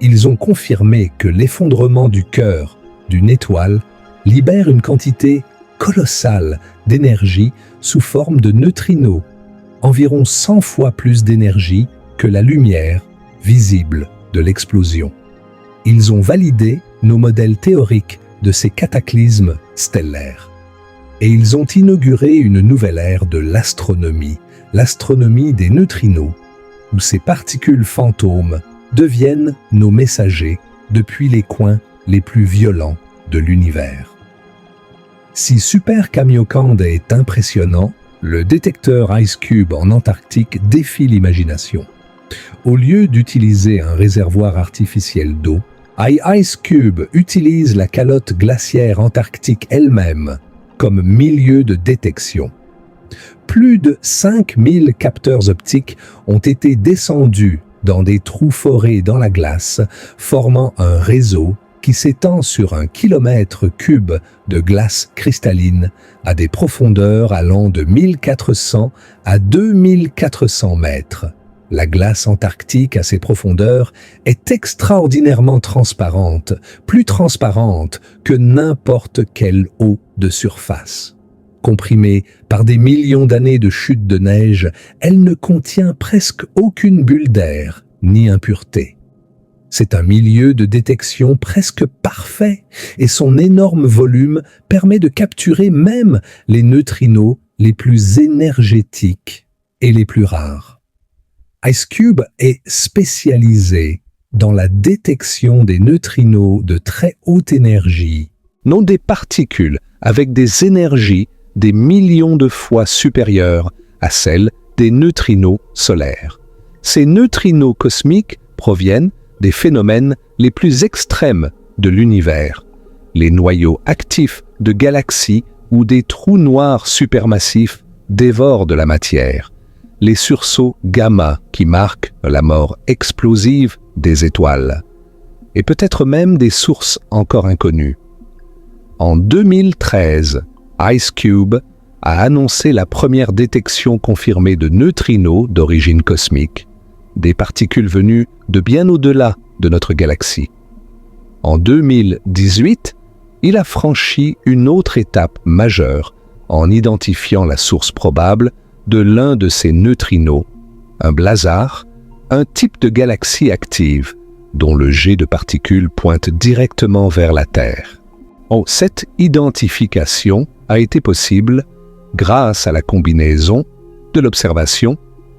Ils ont confirmé que l'effondrement du cœur d'une étoile libère une quantité colossale d'énergie sous forme de neutrinos, environ 100 fois plus d'énergie que la lumière visible de l'explosion. Ils ont validé nos modèles théoriques de ces cataclysmes stellaires. Et ils ont inauguré une nouvelle ère de l'astronomie des neutrinos, où ces particules fantômes deviennent nos messagers depuis les coins les plus violents de l'univers. Si Super Kamiokande est impressionnant, le détecteur IceCube en Antarctique défie l'imagination. Au lieu d'utiliser un réservoir artificiel d'eau, IceCube utilise la calotte glaciaire antarctique elle-même comme milieu de détection. Plus de 5000 capteurs optiques ont été descendus dans des trous forés dans la glace, formant un réseau qui s'étend sur 1 kilomètre cube de glace cristalline à des profondeurs allant de 1400 à 2400 mètres. La glace antarctique à ces profondeurs est extraordinairement transparente, plus transparente que n'importe quelle eau de surface. Comprimée par des millions d'années de chute de neige, elle ne contient presque aucune bulle d'air ni impureté. C'est un milieu de détection presque parfait et son énorme volume permet de capturer même les neutrinos les plus énergétiques et les plus rares. IceCube est spécialisé dans la détection des neutrinos de très haute énergie, non des particules avec des énergies des millions de fois supérieures à celles des neutrinos solaires. Ces neutrinos cosmiques proviennent des phénomènes les plus extrêmes de l'univers, les noyaux actifs de galaxies où des trous noirs supermassifs dévorent de la matière, les sursauts gamma qui marquent la mort explosive des étoiles, et peut-être même des sources encore inconnues. En 2013, IceCube a annoncé la première détection confirmée de neutrinos d'origine cosmique, des particules venues de bien au-delà de notre galaxie. En 2018, il a franchi une autre étape majeure en identifiant la source probable de l'un de ces neutrinos, un blazar, un type de galaxie active dont le jet de particules pointe directement vers la Terre. Cette identification a été possible grâce à la combinaison de l'observation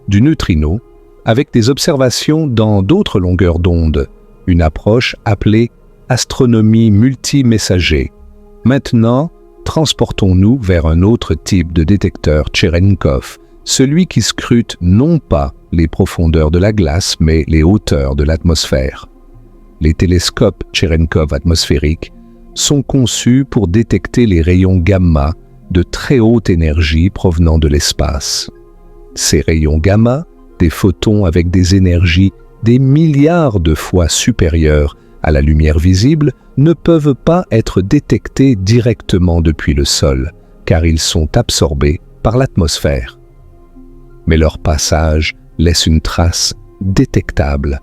du neutrino avec des observations dans d'autres longueurs d'onde, une approche appelée astronomie multimessager. Maintenant, transportons-nous vers un autre type de détecteur Cherenkov, celui qui scrute non pas les profondeurs de la glace, mais les hauteurs de l'atmosphère. Les télescopes Cherenkov atmosphériques sont conçus pour détecter les rayons gamma de très haute énergie provenant de l'espace. Ces rayons gamma, des photons avec des énergies des milliards de fois supérieures à la lumière visible, ne peuvent pas être détectés directement depuis le sol, car ils sont absorbés par l'atmosphère. Mais leur passage laisse une trace détectable.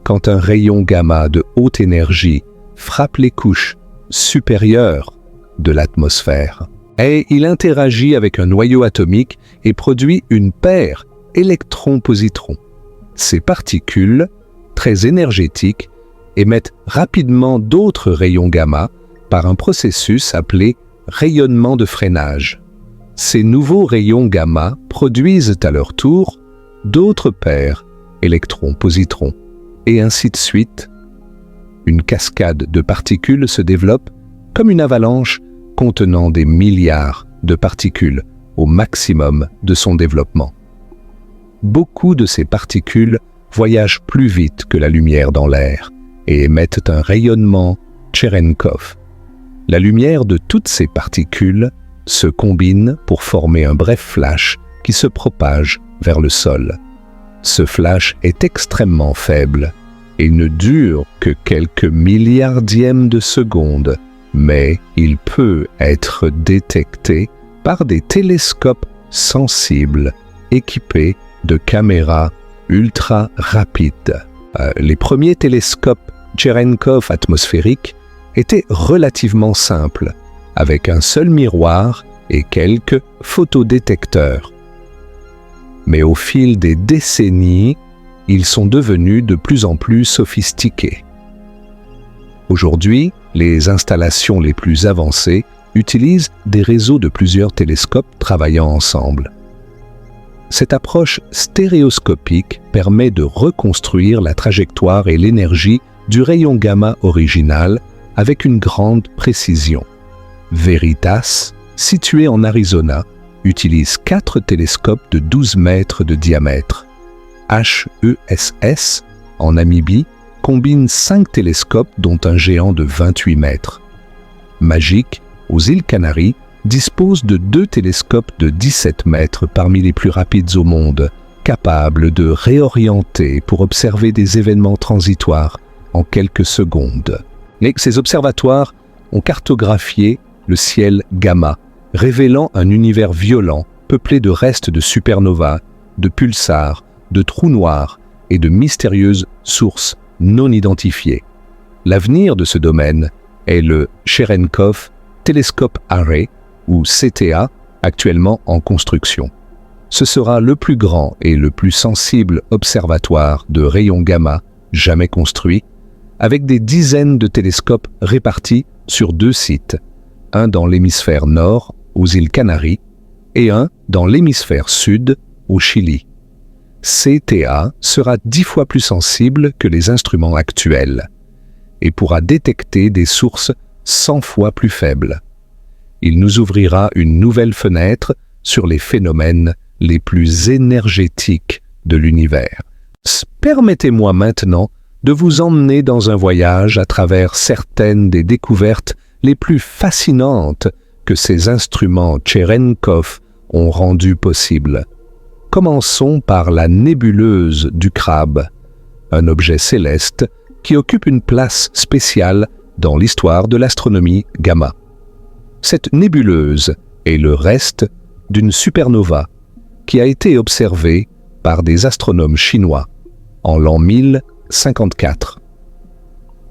Quand un rayon gamma de haute énergie frappe les couches supérieures de l'atmosphère, et il interagit avec un noyau atomique et produit une paire électron-positron. Ces particules, très énergétiques, émettent rapidement d'autres rayons gamma par un processus appelé rayonnement de freinage. Ces nouveaux rayons gamma produisent à leur tour d'autres paires électrons-positrons, et ainsi de suite. Une cascade de particules se développe comme une avalanche contenant des milliards de particules au maximum de son développement. Beaucoup de ces particules voyagent plus vite que la lumière dans l'air et émettent un rayonnement Cherenkov. La lumière de toutes ces particules se combine pour former un bref flash qui se propage vers le sol. Ce flash est extrêmement faible et ne dure que quelques milliardièmes de seconde, mais il peut être détecté par des télescopes sensibles équipés de caméras ultra rapides. Les premiers télescopes Cherenkov atmosphériques étaient relativement simples, avec un seul miroir et quelques photodétecteurs. Mais au fil des décennies, ils sont devenus de plus en plus sophistiqués. Aujourd'hui, les installations les plus avancées utilisent des réseaux de plusieurs télescopes travaillant ensemble. Cette approche stéréoscopique permet de reconstruire la trajectoire et l'énergie du rayon gamma original avec une grande précision. Veritas, situé en Arizona, utilise 4 télescopes de 12 mètres de diamètre. HESS, en Namibie, combine 5 télescopes dont un géant de 28 mètres. MAGIC, aux îles Canaries, dispose de 2 télescopes de 17 mètres parmi les plus rapides au monde, capables de réorienter pour observer des événements transitoires en quelques secondes. Mais ces observatoires ont cartographié le ciel gamma, révélant un univers violent peuplé de restes de supernovas, de pulsars, de trous noirs et de mystérieuses sources non identifiées. L'avenir de ce domaine est le Cherenkov Telescope Array, ou CTA, actuellement en construction. Ce sera le plus grand et le plus sensible observatoire de rayons gamma jamais construit, avec des dizaines de télescopes répartis sur 2 sites, un dans l'hémisphère nord, aux îles Canaries, et un dans l'hémisphère sud, au Chili. CTA sera 10 fois plus sensible que les instruments actuels et pourra détecter des sources 100 fois plus faibles. Il nous ouvrira une nouvelle fenêtre sur les phénomènes les plus énergétiques de l'univers. Permettez-moi maintenant de vous emmener dans un voyage à travers certaines des découvertes les plus fascinantes que ces instruments Cherenkov ont rendues possibles. Commençons par la nébuleuse du Crabe, un objet céleste qui occupe une place spéciale dans l'histoire de l'astronomie gamma. Cette nébuleuse est le reste d'une supernova qui a été observée par des astronomes chinois en l'an 1054.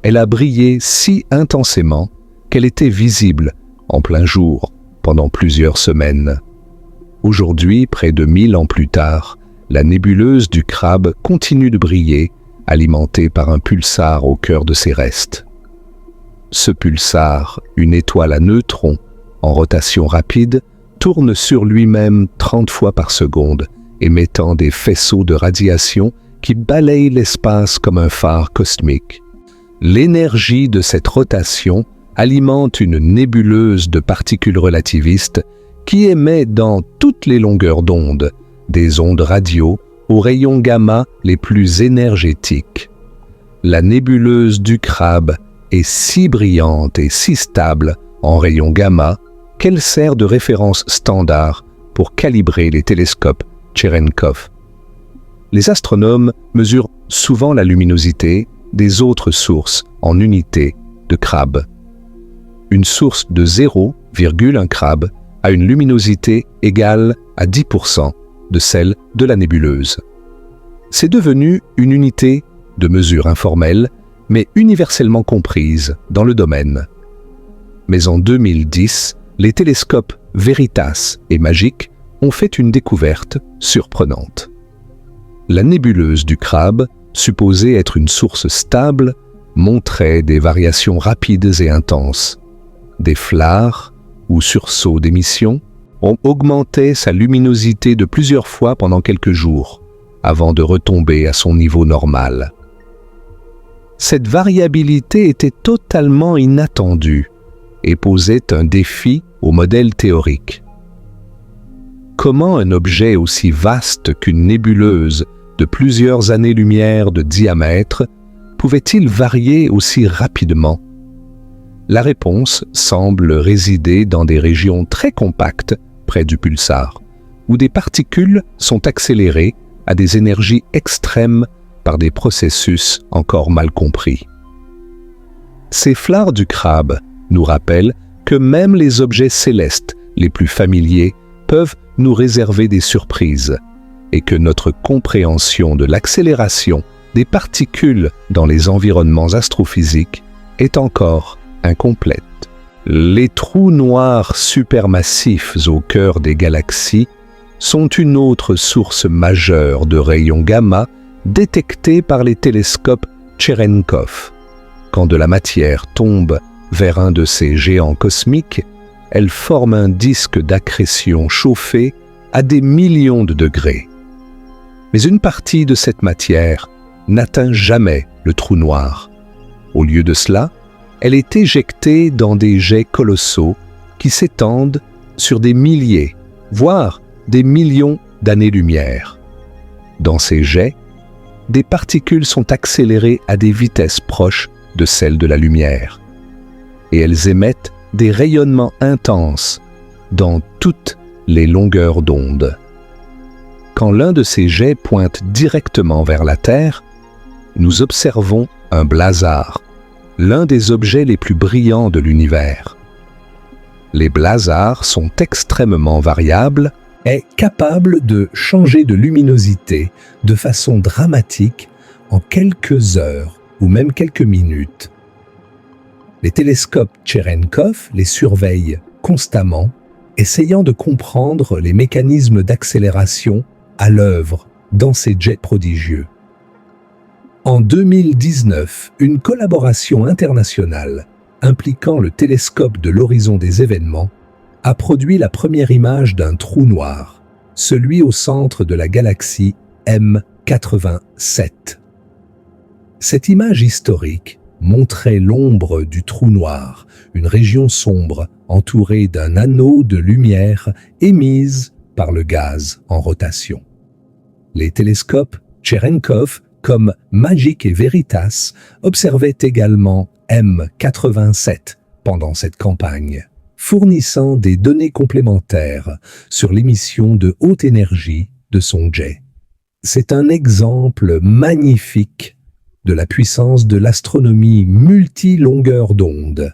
Elle a brillé si intensément qu'elle était visible en plein jour pendant plusieurs semaines. Aujourd'hui, près de 1000 ans plus tard, la nébuleuse du Crabe continue de briller, alimentée par un pulsar au cœur de ses restes. Ce pulsar, une étoile à neutrons en rotation rapide, tourne sur lui-même 30 fois par seconde, émettant des faisceaux de radiation qui balayent l'espace comme un phare cosmique. L'énergie de cette rotation alimente une nébuleuse de particules relativistes qui émet dans toutes les longueurs d'onde des ondes radio aux rayons gamma les plus énergétiques. La nébuleuse du Crabe est si brillante et si stable en rayons gamma qu'elle sert de référence standard pour calibrer les télescopes Cherenkov. Les astronomes mesurent souvent la luminosité des autres sources en unités de Crabe. Une source de 0,1 Crabe a une luminosité égale à 10% de celle de la nébuleuse. C'est devenu une unité de mesure informelle, mais universellement comprise dans le domaine. Mais en 2010, les télescopes Veritas et MAGIC ont fait une découverte surprenante. La nébuleuse du Crabe, supposée être une source stable, montrait des variations rapides et intenses. Des flards ou sursauts d'émission ont augmenté sa luminosité de plusieurs fois pendant quelques jours, avant de retomber à son niveau normal. Cette variabilité était totalement inattendue et posait un défi au modèle théorique. Comment un objet aussi vaste qu'une nébuleuse de plusieurs années-lumière de diamètre pouvait-il varier aussi rapidement? La réponse semble résider dans des régions très compactes près du pulsar, où des particules sont accélérées à des énergies extrêmes par des processus encore mal compris. Ces flards du crabe nous rappellent que même les objets célestes les plus familiers peuvent nous réserver des surprises et que notre compréhension de l'accélération des particules dans les environnements astrophysiques est encore incomplète. Les trous noirs supermassifs au cœur des galaxies sont une autre source majeure de rayons gamma détectés par les télescopes Cherenkov. Quand de la matière tombe vers un de ces géants cosmiques, elle forme un disque d'accrétion chauffé à des millions de degrés. Mais une partie de cette matière n'atteint jamais le trou noir. Au lieu de cela, elle est éjectée dans des jets colossaux qui s'étendent sur des milliers, voire des millions d'années-lumière. Dans ces jets, des particules sont accélérées à des vitesses proches de celles de la lumière, et elles émettent des rayonnements intenses dans toutes les longueurs d'onde. Quand l'un de ces jets pointe directement vers la Terre, nous observons un blazar, l'un des objets les plus brillants de l'univers. Les blazars sont extrêmement variables et capables de changer de luminosité de façon dramatique en quelques heures ou même quelques minutes. Les télescopes Cherenkov les surveillent constamment, essayant de comprendre les mécanismes d'accélération à l'œuvre dans ces jets prodigieux. En 2019, une collaboration internationale impliquant le télescope de l'horizon des événements a produit la première image d'un trou noir, celui au centre de la galaxie M87. Cette image historique montrait l'ombre du trou noir, une région sombre entourée d'un anneau de lumière émise par le gaz en rotation. Les télescopes Cherenkov, comme MAGIC et VERITAS, observaient également M87 pendant cette campagne, fournissant des données complémentaires sur l'émission de haute énergie de son jet. C'est un exemple magnifique de la puissance de l'astronomie multi-longueur d'onde,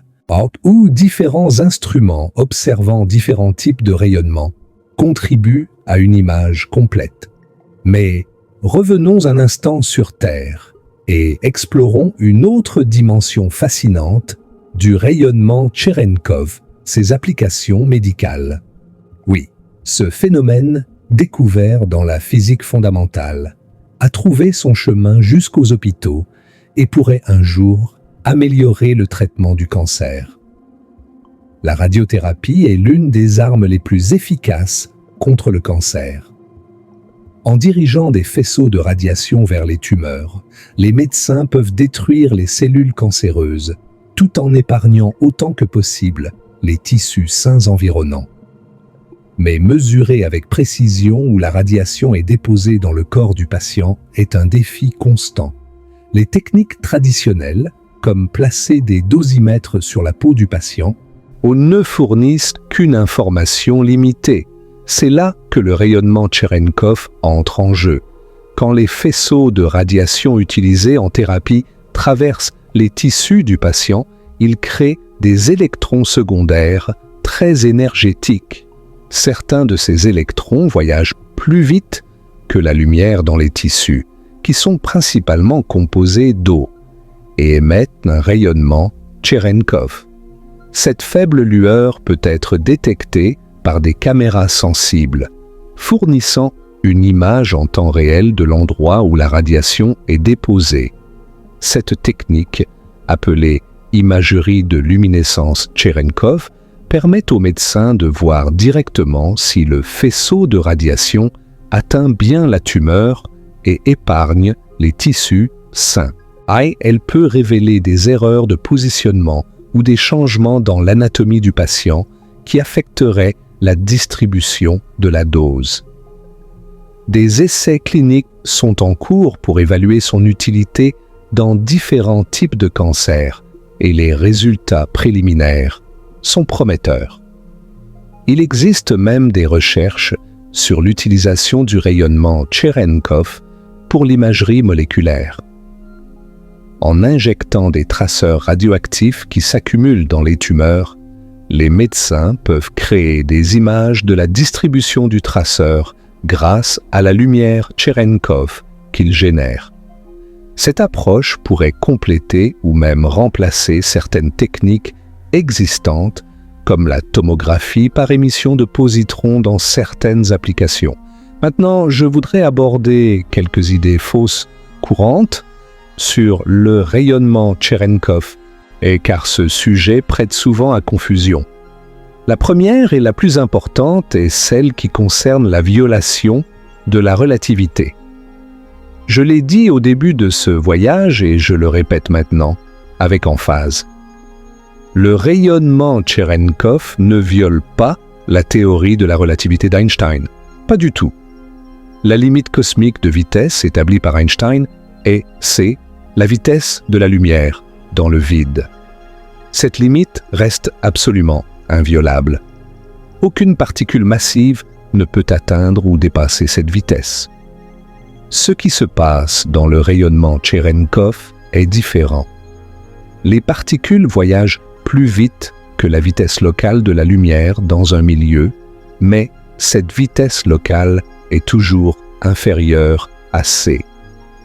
où différents instruments observant différents types de rayonnements contribuent à une image complète. Mais revenons un instant sur Terre et explorons une autre dimension fascinante du rayonnement Cherenkov, ses applications médicales. Oui, ce phénomène, découvert dans la physique fondamentale, a trouvé son chemin jusqu'aux hôpitaux et pourrait un jour améliorer le traitement du cancer. La radiothérapie est l'une des armes les plus efficaces contre le cancer. En dirigeant des faisceaux de radiation vers les tumeurs, les médecins peuvent détruire les cellules cancéreuses, tout en épargnant autant que possible les tissus sains environnants. Mais mesurer avec précision où la radiation est déposée dans le corps du patient est un défi constant. Les techniques traditionnelles, comme placer des dosimètres sur la peau du patient, ne fournissent qu'une information limitée. C'est là que le rayonnement Cherenkov entre en jeu. Quand les faisceaux de radiation utilisés en thérapie traversent les tissus du patient, ils créent des électrons secondaires très énergétiques. Certains de ces électrons voyagent plus vite que la lumière dans les tissus, qui sont principalement composés d'eau, et émettent un rayonnement Cherenkov. Cette faible lueur peut être détectée par des caméras sensibles, fournissant une image en temps réel de l'endroit où la radiation est déposée. Cette technique, appelée imagerie de luminescence Cherenkov, permet aux médecins de voir directement si le faisceau de radiation atteint bien la tumeur et épargne les tissus sains. Elle peut révéler des erreurs de positionnement ou des changements dans l'anatomie du patient qui affecteraient la distribution de la dose. Des essais cliniques sont en cours pour évaluer son utilité dans différents types de cancers et les résultats préliminaires sont prometteurs. Il existe même des recherches sur l'utilisation du rayonnement Cherenkov pour l'imagerie moléculaire. En injectant des traceurs radioactifs qui s'accumulent dans les tumeurs, les médecins peuvent créer des images de la distribution du traceur grâce à la lumière Cherenkov qu'ils génèrent. Cette approche pourrait compléter ou même remplacer certaines techniques existantes comme la tomographie par émission de positrons dans certaines applications. Maintenant, je voudrais aborder quelques idées fausses courantes sur le rayonnement Cherenkov, car ce sujet prête souvent à confusion. La première et la plus importante est celle qui concerne la violation de la relativité. Je l'ai dit au début de ce voyage et je le répète maintenant, avec emphase. Le rayonnement Cherenkov ne viole pas la théorie de la relativité d'Einstein. Pas du tout. La limite cosmique de vitesse établie par Einstein est c, la vitesse de la lumière dans le vide. Cette limite reste absolument inviolable. Aucune particule massive ne peut atteindre ou dépasser cette vitesse. Ce qui se passe dans le rayonnement Cherenkov est différent. Les particules voyagent plus vite que la vitesse locale de la lumière dans un milieu, mais cette vitesse locale est toujours inférieure à c.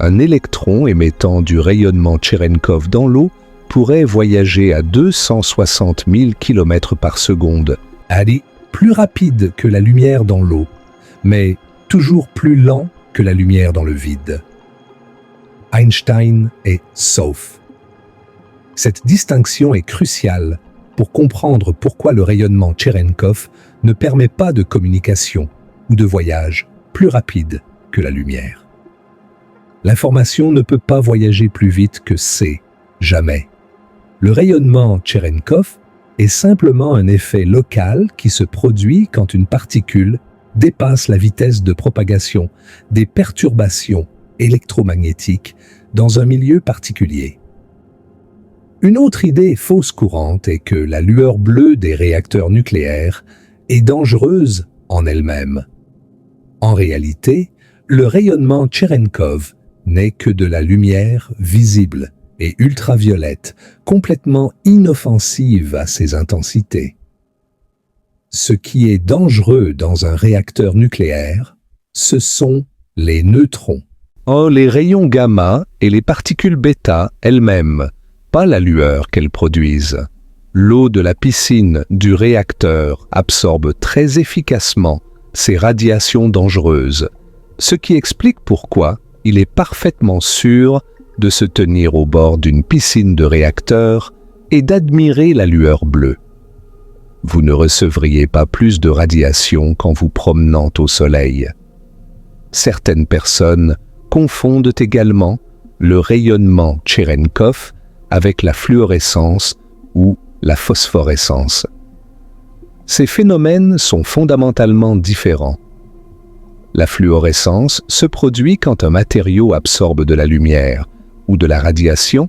Un électron émettant du rayonnement Cherenkov dans l'eau pourrait voyager à 260 000 km par seconde, aller plus rapide que la lumière dans l'eau, mais toujours plus lent que la lumière dans le vide. Einstein est sauf. Cette distinction est cruciale pour comprendre pourquoi le rayonnement Cherenkov ne permet pas de communication ou de voyage plus rapide que la lumière. L'information ne peut pas voyager plus vite que c, jamais. Le rayonnement Cherenkov est simplement un effet local qui se produit quand une particule dépasse la vitesse de propagation des perturbations électromagnétiques dans un milieu particulier. Une autre idée fausse courante est que la lueur bleue des réacteurs nucléaires est dangereuse en elle-même. En réalité, le rayonnement Cherenkov n'est que de la lumière visible et ultraviolette, complètement inoffensive à ses intensités. Ce qui est dangereux dans un réacteur nucléaire, ce sont les neutrons. Les rayons gamma et les particules bêta elles-mêmes, pas la lueur qu'elles produisent. L'eau de la piscine du réacteur absorbe très efficacement ces radiations dangereuses, ce qui explique pourquoi il est parfaitement sûr de se tenir au bord d'une piscine de réacteur et d'admirer la lueur bleue. Vous ne recevriez pas plus de radiation qu'en vous promenant au soleil. Certaines personnes confondent également le rayonnement Cherenkov avec la fluorescence ou la phosphorescence. Ces phénomènes sont fondamentalement différents. La fluorescence se produit quand un matériau absorbe de la lumière ou de la radiation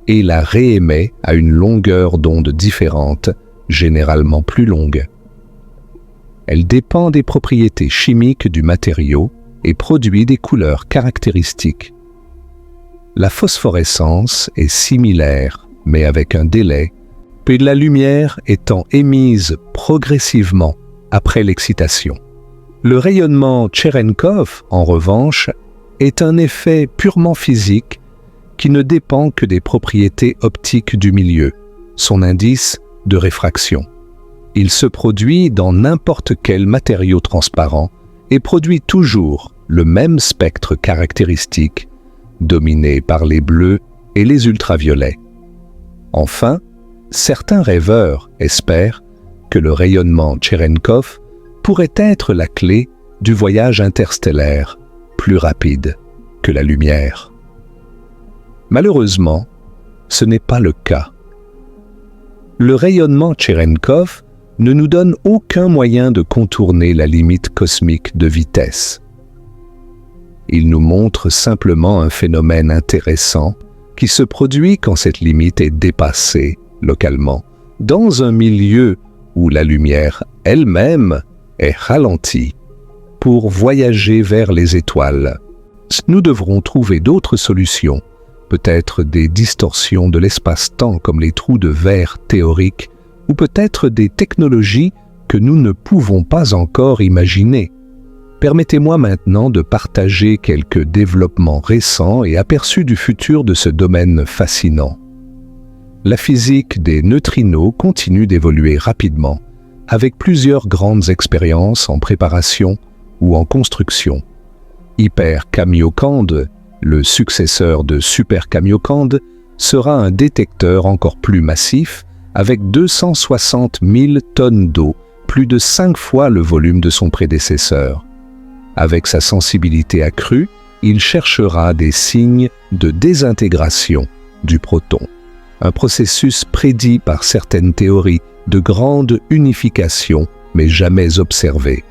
et la réémet à une longueur d'onde différente, généralement plus longue. Elle dépend des propriétés chimiques du matériau et produit des couleurs caractéristiques. La phosphorescence est similaire, mais avec un délai, puis la lumière étant émise progressivement après l'excitation. Le rayonnement Cherenkov, en revanche, est un effet purement physique qui ne dépend que des propriétés optiques du milieu, son indice de réfraction. Il se produit dans n'importe quel matériau transparent et produit toujours le même spectre caractéristique, dominé par les bleus et les ultraviolets. Enfin, certains rêveurs espèrent que le rayonnement Cherenkov pourrait être la clé du voyage interstellaire, plus rapide que la lumière. Malheureusement, ce n'est pas le cas. Le rayonnement Cherenkov ne nous donne aucun moyen de contourner la limite cosmique de vitesse. Il nous montre simplement un phénomène intéressant qui se produit quand cette limite est dépassée localement, dans un milieu où la lumière elle-même est ralentie. pour voyager vers les étoiles. Nous devrons trouver d'autres solutions, peut-être des distorsions de l'espace-temps comme les trous de verre théoriques, ou peut-être des technologies que nous ne pouvons pas encore imaginer. Permettez-moi maintenant de partager quelques développements récents et aperçus du futur de ce domaine fascinant. La physique des neutrinos continue d'évoluer rapidement, avec plusieurs grandes expériences en préparation ou en construction. Hyper Kamiokande, le successeur de Super Kamiokande, sera un détecteur encore plus massif avec 260 000 tonnes d'eau, plus de 5 fois le volume de son prédécesseur. Avec sa sensibilité accrue, il cherchera des signes de désintégration du proton, un processus prédit par certaines théories de grande unification, mais jamais observé.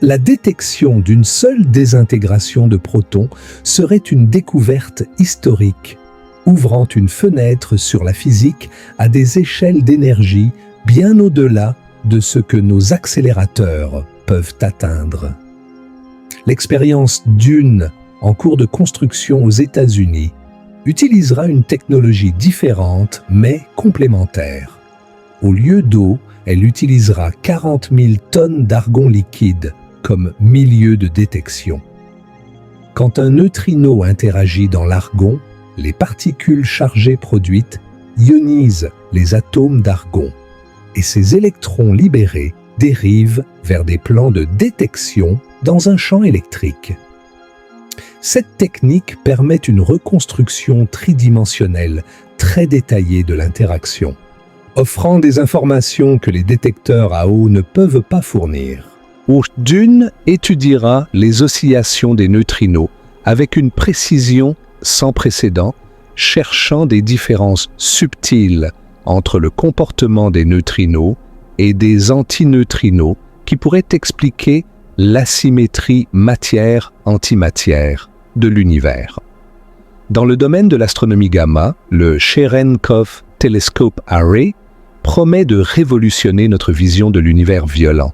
La détection d'une seule désintégration de protons serait une découverte historique, ouvrant une fenêtre sur la physique à des échelles d'énergie bien au-delà de ce que nos accélérateurs peuvent atteindre. L'expérience DUNE, en cours de construction aux États-Unis, utilisera une technologie différente mais complémentaire. Au lieu d'eau, elle utilisera 40 000 tonnes d'argon liquide comme milieu de détection. Quand un neutrino interagit dans l'argon, les particules chargées produites ionisent les atomes d'argon et ces électrons libérés dérivent vers des plans de détection dans un champ électrique. Cette technique permet une reconstruction tridimensionnelle très détaillée de l'interaction, offrant des informations que les détecteurs à eau ne peuvent pas fournir. DUNE étudiera les oscillations des neutrinos avec une précision sans précédent, cherchant des différences subtiles entre le comportement des neutrinos et des antineutrinos qui pourraient expliquer l'asymétrie matière-antimatière de l'univers. Dans le domaine de l'astronomie gamma, le Cherenkov Telescope Array promet de révolutionner notre vision de l'univers violent.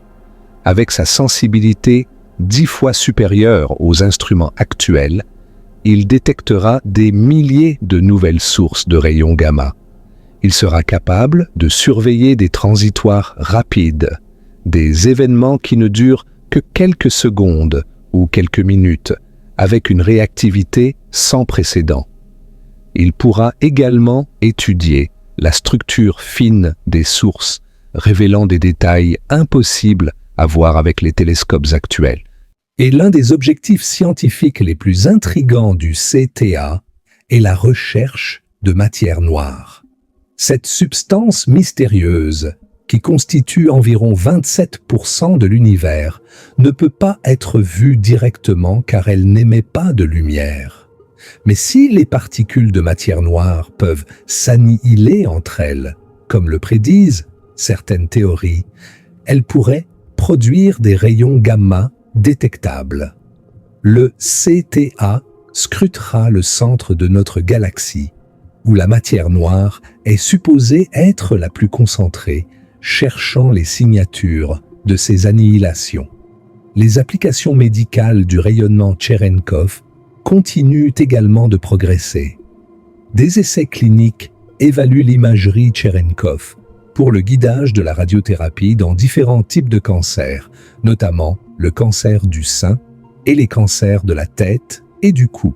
Avec sa sensibilité 10 fois supérieure aux instruments actuels, il détectera des milliers de nouvelles sources de rayons gamma. Il sera capable de surveiller des transitoires rapides, des événements qui ne durent que quelques secondes ou quelques minutes, avec une réactivité sans précédent. Il pourra également étudier la structure fine des sources, révélant des détails impossibles à voir avec les télescopes actuels. Et l'un des objectifs scientifiques les plus intrigants du CTA est la recherche de matière noire. Cette substance mystérieuse, qui constitue environ 27% de l'univers, ne peut pas être vue directement car elle n'émet pas de lumière. Mais si les particules de matière noire peuvent s'annihiler entre elles, comme le prédisent certaines théories, elles pourraient produire des rayons gamma détectables. Le CTA scrutera le centre de notre galaxie, où la matière noire est supposée être la plus concentrée, cherchant les signatures de ces annihilations. Les applications médicales du rayonnement Cherenkov continuent également de progresser. Des essais cliniques évaluent l'imagerie Cherenkov pour le guidage de la radiothérapie dans différents types de cancers, notamment le cancer du sein et les cancers de la tête et du cou.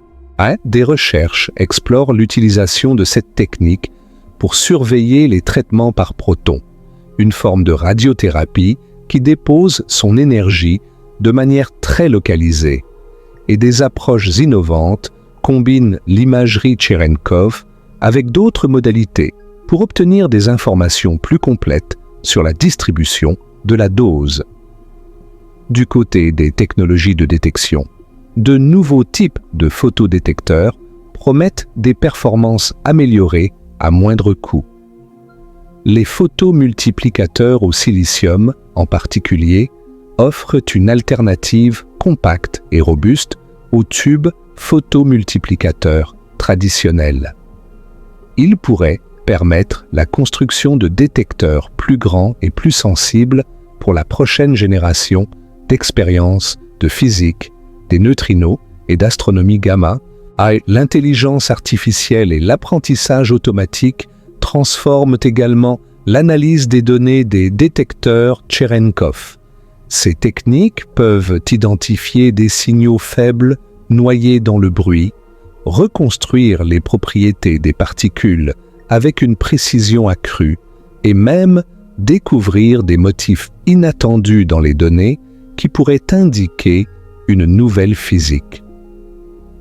Des recherches explorent l'utilisation de cette technique pour surveiller les traitements par protons, une forme de radiothérapie qui dépose son énergie de manière très localisée, et des approches innovantes combinent l'imagerie Cherenkov avec d'autres modalités pour obtenir des informations plus complètes sur la distribution de la dose. Du côté des technologies de détection, de nouveaux types de photodétecteurs promettent des performances améliorées à moindre coût. Les photomultiplicateurs au silicium, en particulier, offrent une alternative compacte et robuste aux tubes photomultiplicateurs traditionnels. Ils pourraient permettre la construction de détecteurs plus grands et plus sensibles pour la prochaine génération d'expériences de physique, des neutrinos et d'astronomie gamma, l'intelligence artificielle et l'apprentissage automatique transforment également l'analyse des données des détecteurs Cherenkov. Ces techniques peuvent identifier des signaux faibles noyés dans le bruit, reconstruire les propriétés des particules avec une précision accrue et même découvrir des motifs inattendus dans les données qui pourraient indiquer une nouvelle physique.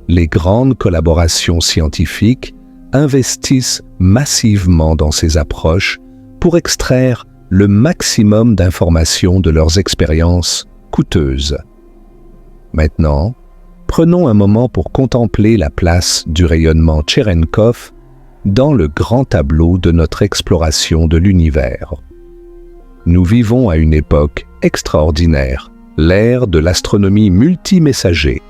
Les grandes collaborations scientifiques investissent massivement dans ces approches pour extraire le maximum d'informations de leurs expériences coûteuses. Maintenant, prenons un moment pour contempler la place du rayonnement Cherenkov dans le grand tableau de notre exploration de l'univers. Nous vivons à une époque extraordinaire, l'ère de l'astronomie multimessager.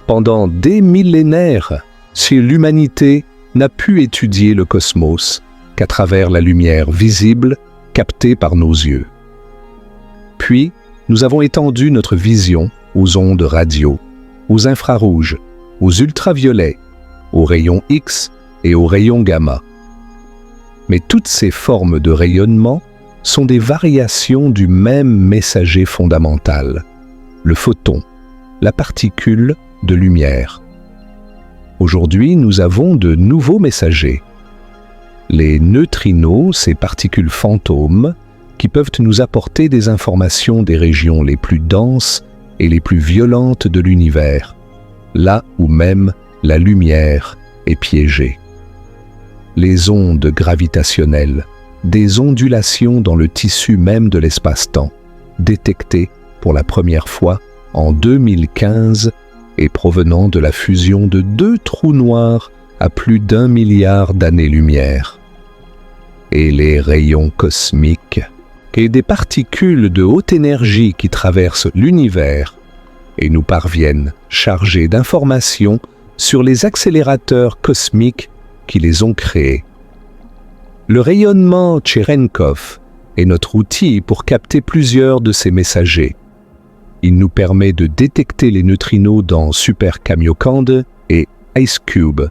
Pendant des millénaires, si l'humanité n'a pu étudier le cosmos qu'à travers la lumière visible captée par nos yeux. Puis, nous avons étendu notre vision aux ondes radio, aux infrarouges, aux ultraviolets, aux rayons X et aux rayons gamma. Mais toutes ces formes de rayonnement sont des variations du même messager fondamental, le photon, la particule de lumière. Aujourd'hui, nous avons de nouveaux messagers. Les neutrinos, ces particules fantômes, qui peuvent nous apporter des informations des régions les plus denses et les plus violentes de l'univers, là où même la lumière est piégée. Les ondes gravitationnelles, des ondulations dans le tissu même de l'espace-temps, détectées pour la première fois en 2015 et provenant de la fusion de 2 trous noirs à plus d'1 milliard d'années-lumière. Et les rayons cosmiques et des particules de haute énergie qui traversent l'univers et nous parviennent chargés d'informations sur les accélérateurs cosmiques qui les ont créés. Le rayonnement Cherenkov est notre outil pour capter plusieurs de ces messagers. Il nous permet de détecter les neutrinos dans Super Kamiokande et IceCube.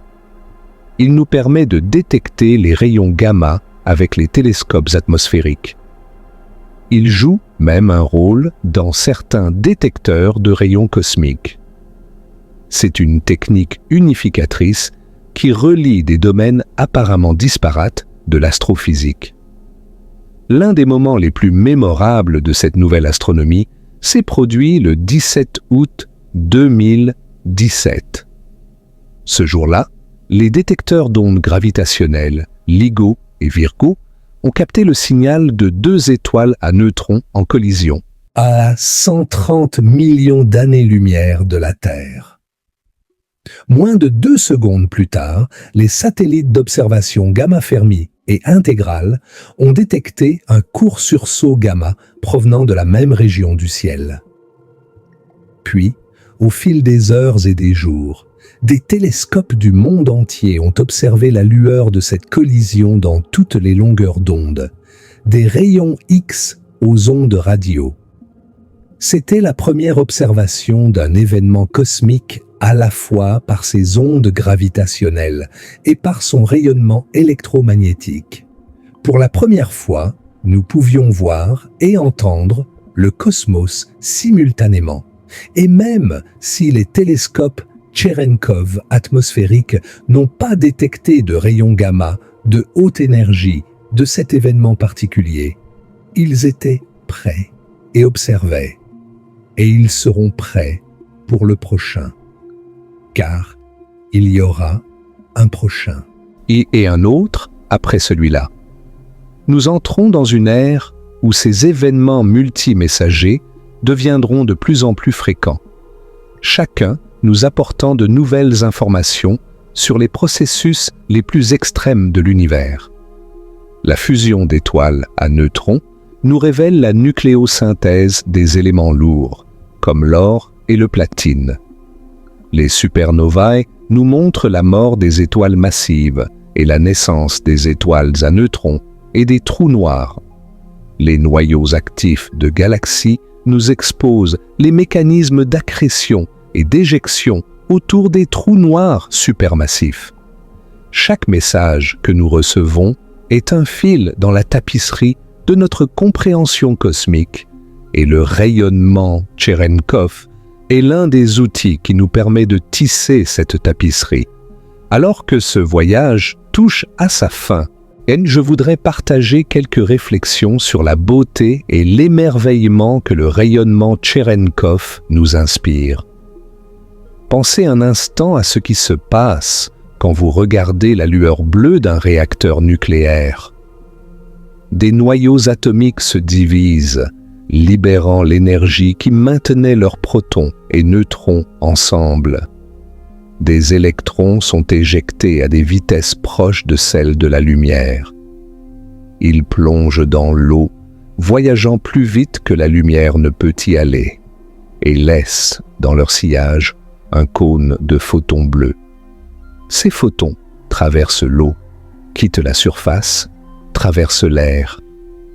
Il nous permet de détecter les rayons gamma avec les télescopes atmosphériques. Il joue même un rôle dans certains détecteurs de rayons cosmiques. C'est une technique unificatrice qui relie des domaines apparemment disparates de l'astrophysique. L'un des moments les plus mémorables de cette nouvelle astronomie s'est produit le 17 août 2017. Ce jour-là, les détecteurs d'ondes gravitationnelles LIGO et Virgo ont capté le signal de 2 étoiles à neutrons en collision à 130 millions d'années-lumière de la Terre. Moins de 2 secondes plus tard, les satellites d'observation Gamma Fermi et Intégrale ont détecté un court sursaut gamma provenant de la même région du ciel. Puis, au fil des heures et des jours, des télescopes du monde entier ont observé la lueur de cette collision dans toutes les longueurs d'onde, des rayons X aux ondes radio. C'était la première observation d'un événement cosmique à la fois par ses ondes gravitationnelles et par son rayonnement électromagnétique. Pour la première fois, nous pouvions voir et entendre le cosmos simultanément. Et même si les télescopes Cherenkov atmosphériques n'ont pas détecté de rayons gamma de haute énergie de cet événement particulier, ils étaient prêts et observaient. Et ils seront prêts pour le prochain. Car il y aura un prochain. Et un autre après celui-là. Nous entrons dans une ère où ces événements multimessagers deviendront de plus en plus fréquents, chacun nous apportant de nouvelles informations sur les processus les plus extrêmes de l'univers. La fusion d'étoiles à neutrons nous révèle la nucléosynthèse des éléments lourds, comme l'or et le platine. Les supernovae nous montrent la mort des étoiles massives et la naissance des étoiles à neutrons et des trous noirs. Les noyaux actifs de galaxies nous expose les mécanismes d'accrétion et d'éjection autour des trous noirs supermassifs. Chaque message que nous recevons est un fil dans la tapisserie de notre compréhension cosmique, et le rayonnement Cherenkov est l'un des outils qui nous permet de tisser cette tapisserie. Alors que ce voyage touche à sa fin, je voudrais partager quelques réflexions sur la beauté et l'émerveillement que le rayonnement Cherenkov nous inspire. Pensez un instant à ce qui se passe quand vous regardez la lueur bleue d'un réacteur nucléaire. Des noyaux atomiques se divisent, libérant l'énergie qui maintenait leurs protons et neutrons ensemble. Des électrons sont éjectés à des vitesses proches de celles de la lumière. Ils plongent dans l'eau, voyageant plus vite que la lumière ne peut y aller, et laissent dans leur sillage un cône de photons bleus. Ces photons traversent l'eau, quittent la surface, traversent l'air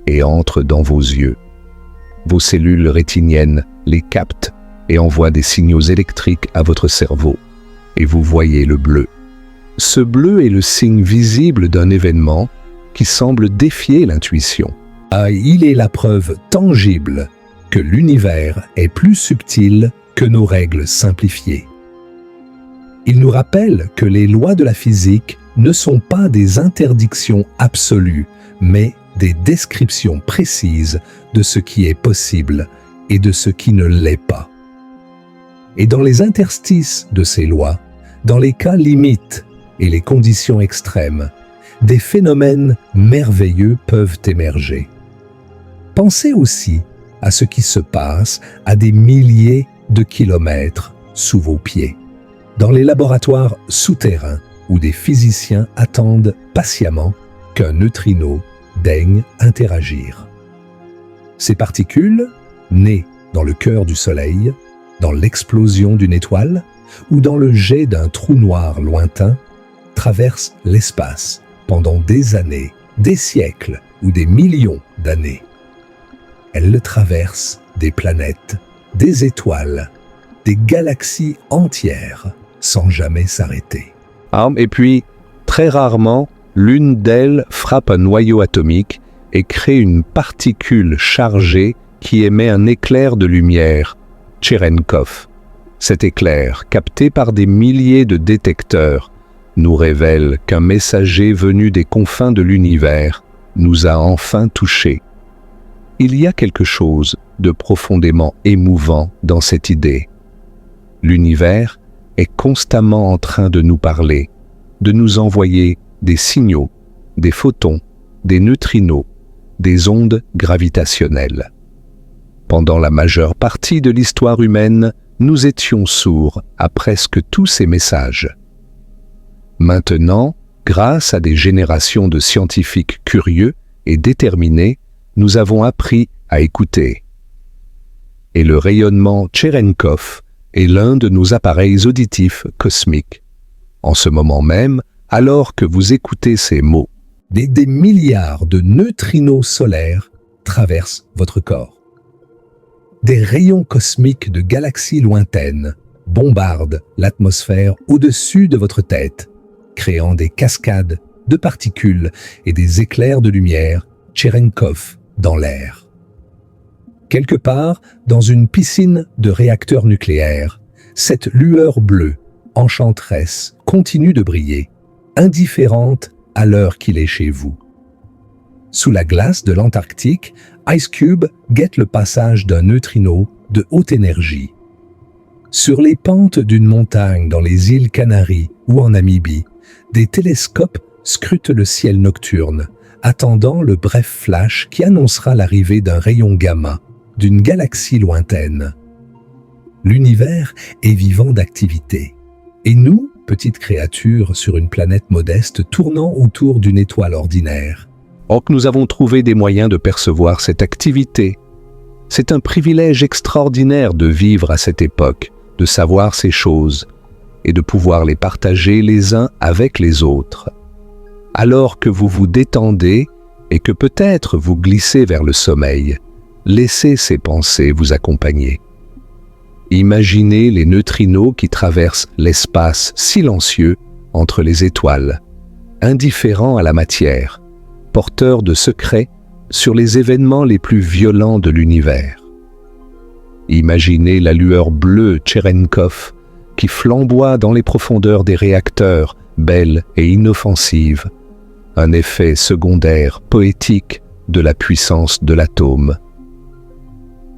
et entrent dans vos yeux. Vos cellules rétiniennes les captent et envoient des signaux électriques à votre cerveau, et vous voyez le bleu. Ce bleu est le signe visible d'un événement qui semble défier l'intuition. Il est la preuve tangible que l'univers est plus subtil que nos règles simplifiées. Il nous rappelle que les lois de la physique ne sont pas des interdictions absolues, mais des descriptions précises de ce qui est possible et de ce qui ne l'est pas. Et dans les interstices de ces lois, dans les cas limites et les conditions extrêmes, des phénomènes merveilleux peuvent émerger. Pensez aussi à ce qui se passe à des milliers de kilomètres sous vos pieds, dans les laboratoires souterrains où des physiciens attendent patiemment qu'un neutrino daigne interagir. Ces particules, nées dans le cœur du Soleil, dans l'explosion d'une étoile ou dans le jet d'un trou noir lointain, traversent l'espace pendant des années, des siècles ou des millions d'années. Elles traversent des planètes, des étoiles, des galaxies entières sans jamais s'arrêter. Et puis, très rarement, l'une d'elles frappe un noyau atomique et crée une particule chargée qui émet un éclair de lumière, Cherenkov. Cet éclair, capté par des milliers de détecteurs, nous révèle qu'un messager venu des confins de l'univers nous a enfin touchés. Il y a quelque chose de profondément émouvant dans cette idée. L'univers est constamment en train de nous parler, de nous envoyer des signaux, des photons, des neutrinos, des ondes gravitationnelles. Pendant la majeure partie de l'histoire humaine, nous étions sourds à presque tous ces messages. Maintenant, grâce à des générations de scientifiques curieux et déterminés, nous avons appris à écouter. Et le rayonnement Cherenkov est l'un de nos appareils auditifs cosmiques. En ce moment même, alors que vous écoutez ces mots, des milliards de neutrinos solaires traversent votre corps. Des rayons cosmiques de galaxies lointaines bombardent l'atmosphère au-dessus de votre tête, créant des cascades de particules et des éclairs de lumière Cherenkov dans l'air. Quelque part, dans une piscine de réacteurs nucléaires, cette lueur bleue, enchanteresse, continue de briller, indifférente à l'heure qu'il est chez vous. Sous la glace de l'Antarctique, Ice Cube guette le passage d'un neutrino de haute énergie. Sur les pentes d'une montagne dans les îles Canaries ou en Namibie, des télescopes scrutent le ciel nocturne, attendant le bref flash qui annoncera l'arrivée d'un rayon gamma d'une galaxie lointaine. L'univers est vivant d'activité. Et nous, petites créatures sur une planète modeste tournant autour d'une étoile ordinaire. Or que nous avons trouvé des moyens de percevoir cette activité. C'est un privilège extraordinaire de vivre à cette époque, de savoir ces choses et de pouvoir les partager les uns avec les autres. Alors que vous vous détendez et que peut-être vous glissez vers le sommeil, laissez ces pensées vous accompagner. Imaginez les neutrinos qui traversent l'espace silencieux entre les étoiles, indifférents à la matière, porteurs de secrets sur les événements les plus violents de l'univers. Imaginez la lueur bleue Cherenkov qui flamboie dans les profondeurs des réacteurs, belle et inoffensive, un effet secondaire poétique de la puissance de l'atome.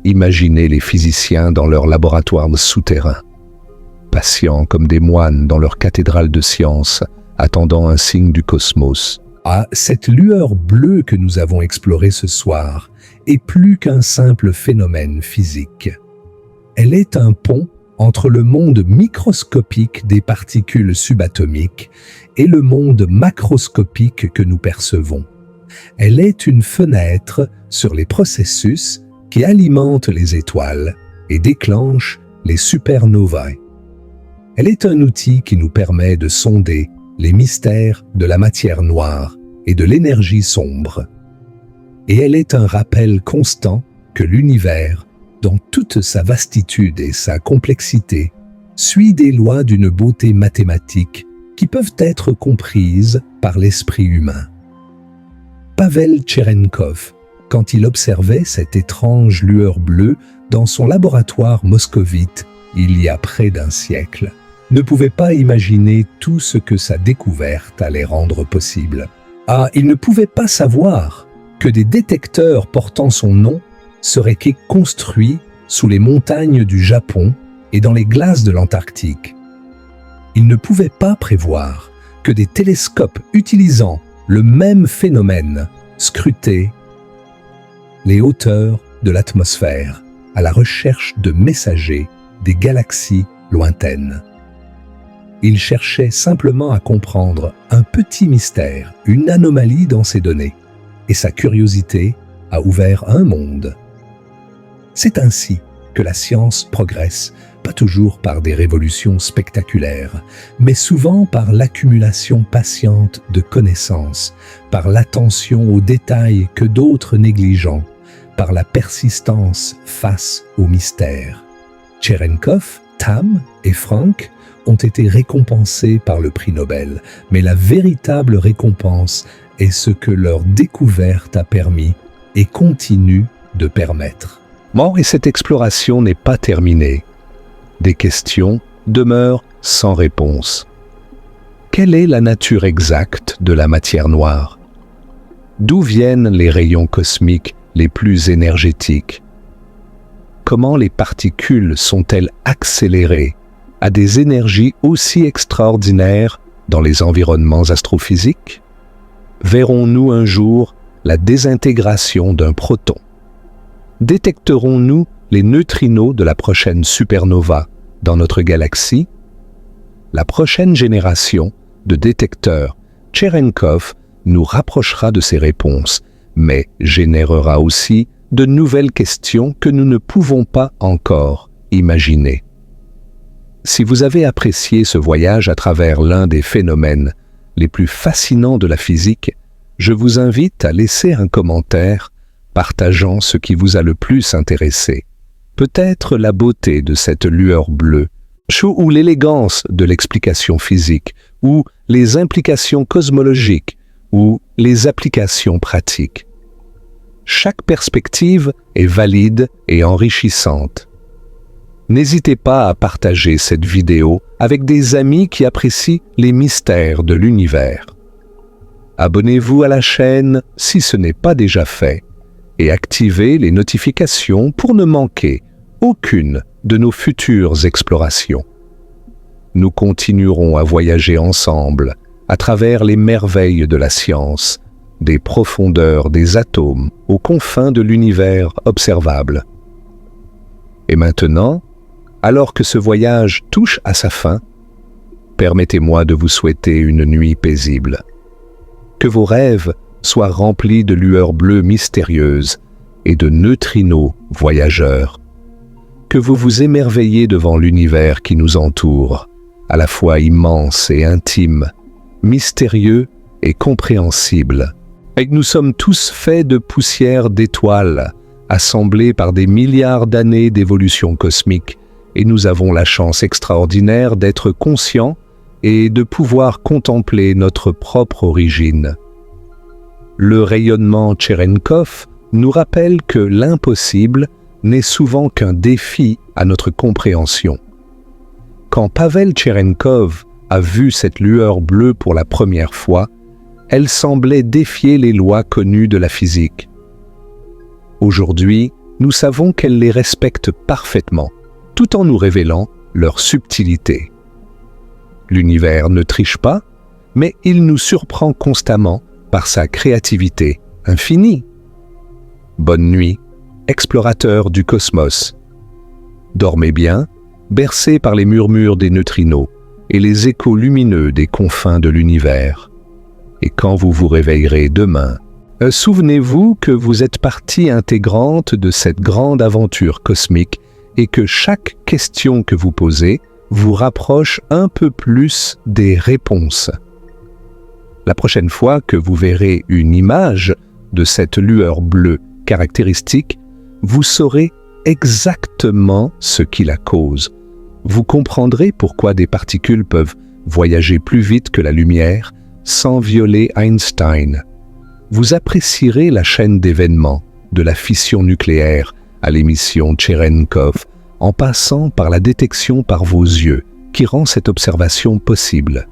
Imaginez les physiciens dans leurs laboratoires souterrains, patients comme des moines dans leur cathédrale de science, attendant un signe du cosmos. Ah, cette lueur bleue que nous avons explorée ce soir est plus qu'un simple phénomène physique. Elle est un pont entre le monde microscopique des particules subatomiques et le monde macroscopique que nous percevons. Elle est une fenêtre sur les processus qui alimentent les étoiles et déclenchent les supernovae. Elle est un outil qui nous permet de sonder les mystères de la matière noire et de l'énergie sombre. Et elle est un rappel constant que l'univers, dans toute sa vastitude et sa complexité, suit des lois d'une beauté mathématique qui peuvent être comprises par l'esprit humain. Pavel Cherenkov, quand il observait cette étrange lueur bleue dans son laboratoire moscovite il y a près d'un siècle, ne pouvait pas imaginer tout ce que sa découverte allait rendre possible. Ah, il ne pouvait pas savoir que des détecteurs portant son nom seraient construits sous les montagnes du Japon et dans les glaces de l'Antarctique. Il ne pouvait pas prévoir que des télescopes utilisant le même phénomène scrutaient les hauteurs de l'atmosphère à la recherche de messagers des galaxies lointaines. Il cherchait simplement à comprendre un petit mystère, une anomalie dans ces données, et sa curiosité a ouvert un monde. C'est ainsi que la science progresse, pas toujours par des révolutions spectaculaires, mais souvent par l'accumulation patiente de connaissances, par l'attention aux détails que d'autres négligeant, par la persistance face au mystère. Cherenkov, Tam et Frank ont été récompensés par le prix Nobel, mais la véritable récompense est ce que leur découverte a permis et continue de permettre. Bon, et cette exploration n'est pas terminée. Des questions demeurent sans réponse. Quelle est la nature exacte de la matière noire? D'où viennent les rayons cosmiques les plus énergétiques? Comment les particules sont-elles accélérées à des énergies aussi extraordinaires dans les environnements astrophysiques? Verrons-nous un jour la désintégration d'un proton? Détecterons-nous les neutrinos de la prochaine supernova dans notre galaxie? La prochaine génération de détecteurs Cherenkov nous rapprochera de ces réponses, mais générera aussi de nouvelles questions que nous ne pouvons pas encore imaginer. Si vous avez apprécié ce voyage à travers l'un des phénomènes les plus fascinants de la physique, je vous invite à laisser un commentaire partageant ce qui vous a le plus intéressé. Peut-être la beauté de cette lueur bleue, ou l'élégance de l'explication physique, ou les implications cosmologiques, ou les applications pratiques. Chaque perspective est valide et enrichissante. N'hésitez pas à partager cette vidéo avec des amis qui apprécient les mystères de l'univers. Abonnez-vous à la chaîne si ce n'est pas déjà fait et activez les notifications pour ne manquer aucune de nos futures explorations. Nous continuerons à voyager ensemble à travers les merveilles de la science, des profondeurs des atomes aux confins de l'univers observable. Et maintenant, alors que ce voyage touche à sa fin, permettez-moi de vous souhaiter une nuit paisible. Que vos rêves soient remplis de lueurs bleues mystérieuses et de neutrinos voyageurs. Que vous vous émerveillez devant l'univers qui nous entoure, à la fois immense et intime, mystérieux et compréhensible. Et que nous sommes tous faits de poussière d'étoiles, assemblés par des milliards d'années d'évolution cosmique, et nous avons la chance extraordinaire d'être conscients et de pouvoir contempler notre propre origine. Le rayonnement Cherenkov nous rappelle que l'impossible n'est souvent qu'un défi à notre compréhension. Quand Pavel Cherenkov a vu cette lueur bleue pour la première fois, elle semblait défier les lois connues de la physique. Aujourd'hui, nous savons qu'elle les respecte parfaitement, tout en nous révélant leur subtilité. L'univers ne triche pas, mais il nous surprend constamment par sa créativité infinie. Bonne nuit, explorateurs du cosmos. Dormez bien, bercés par les murmures des neutrinos et les échos lumineux des confins de l'univers. Et quand vous vous réveillerez demain, souvenez-vous que vous êtes partie intégrante de cette grande aventure cosmique et que chaque question que vous posez vous rapproche un peu plus des réponses. La prochaine fois que vous verrez une image de cette lueur bleue caractéristique, vous saurez exactement ce qui la cause. Vous comprendrez pourquoi des particules peuvent voyager plus vite que la lumière sans violer Einstein. Vous apprécierez la chaîne d'événements, de la fission nucléaire à l'émission Cherenkov, en passant par la détection par vos yeux, qui rend cette observation possible.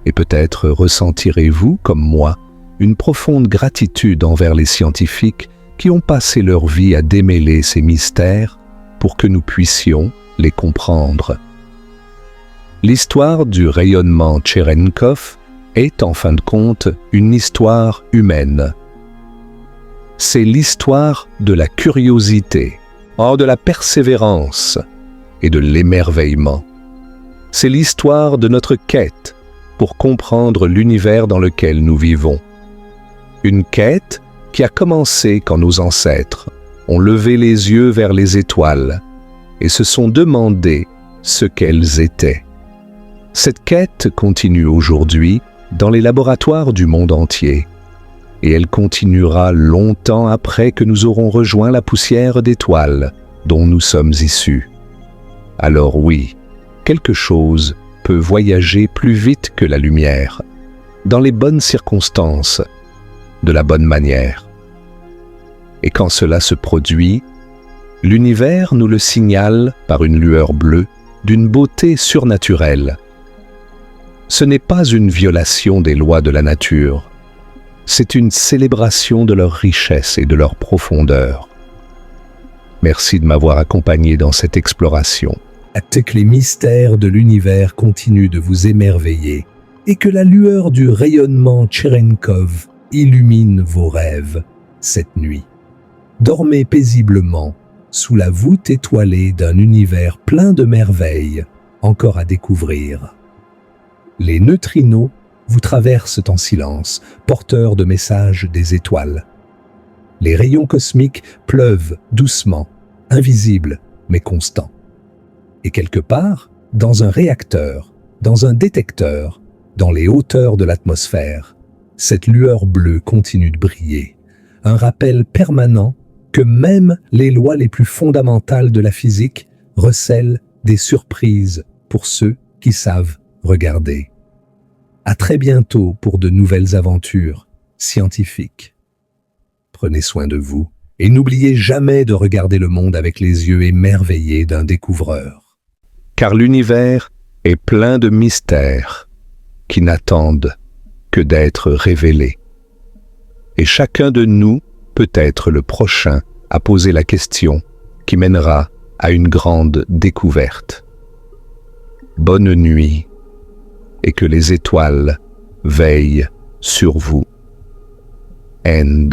Et peut-être ressentirez-vous, comme moi, une profonde gratitude envers les scientifiques qui ont passé leur vie à démêler ces mystères pour que nous puissions les comprendre. L'histoire du rayonnement Cherenkov est en fin de compte une histoire humaine. C'est l'histoire de la curiosité, de la persévérance et de l'émerveillement. C'est l'histoire de notre quête pour comprendre l'univers dans lequel nous vivons. Une quête qui a commencé quand nos ancêtres ont levé les yeux vers les étoiles et se sont demandé ce qu'elles étaient. Cette quête continue aujourd'hui dans les laboratoires du monde entier, et elle continuera longtemps après que nous aurons rejoint la poussière d'étoiles dont nous sommes issus. Alors oui, quelque chose peut voyager plus vite que la lumière, dans les bonnes circonstances, de la bonne manière. Et quand cela se produit, l'univers nous le signale par une lueur bleue d'une beauté surnaturelle. Ce n'est pas une violation des lois de la nature, c'est une célébration de leur richesse et de leur profondeur. Merci de m'avoir accompagné dans cette exploration. Que les mystères de l'univers continuent de vous émerveiller et que la lueur du rayonnement Cherenkov illumine vos rêves cette nuit. Dormez paisiblement sous la voûte étoilée d'un univers plein de merveilles encore à découvrir. Les neutrinos vous traversent en silence, porteurs de messages des étoiles. Les rayons cosmiques pleuvent doucement, invisibles mais constants. Et quelque part, dans un réacteur, dans un détecteur, dans les hauteurs de l'atmosphère, cette lueur bleue continue de briller, un rappel permanent que même les lois les plus fondamentales de la physique recèlent des surprises pour ceux qui savent regarder. À très bientôt pour de nouvelles aventures scientifiques. Prenez soin de vous et n'oubliez jamais de regarder le monde avec les yeux émerveillés d'un découvreur. Car l'univers est plein de mystères qui n'attendent que d'être révélés. Et chacun de nous peut être le prochain à poser la question qui mènera à une grande découverte. Bonne nuit et que les étoiles veillent sur vous. End.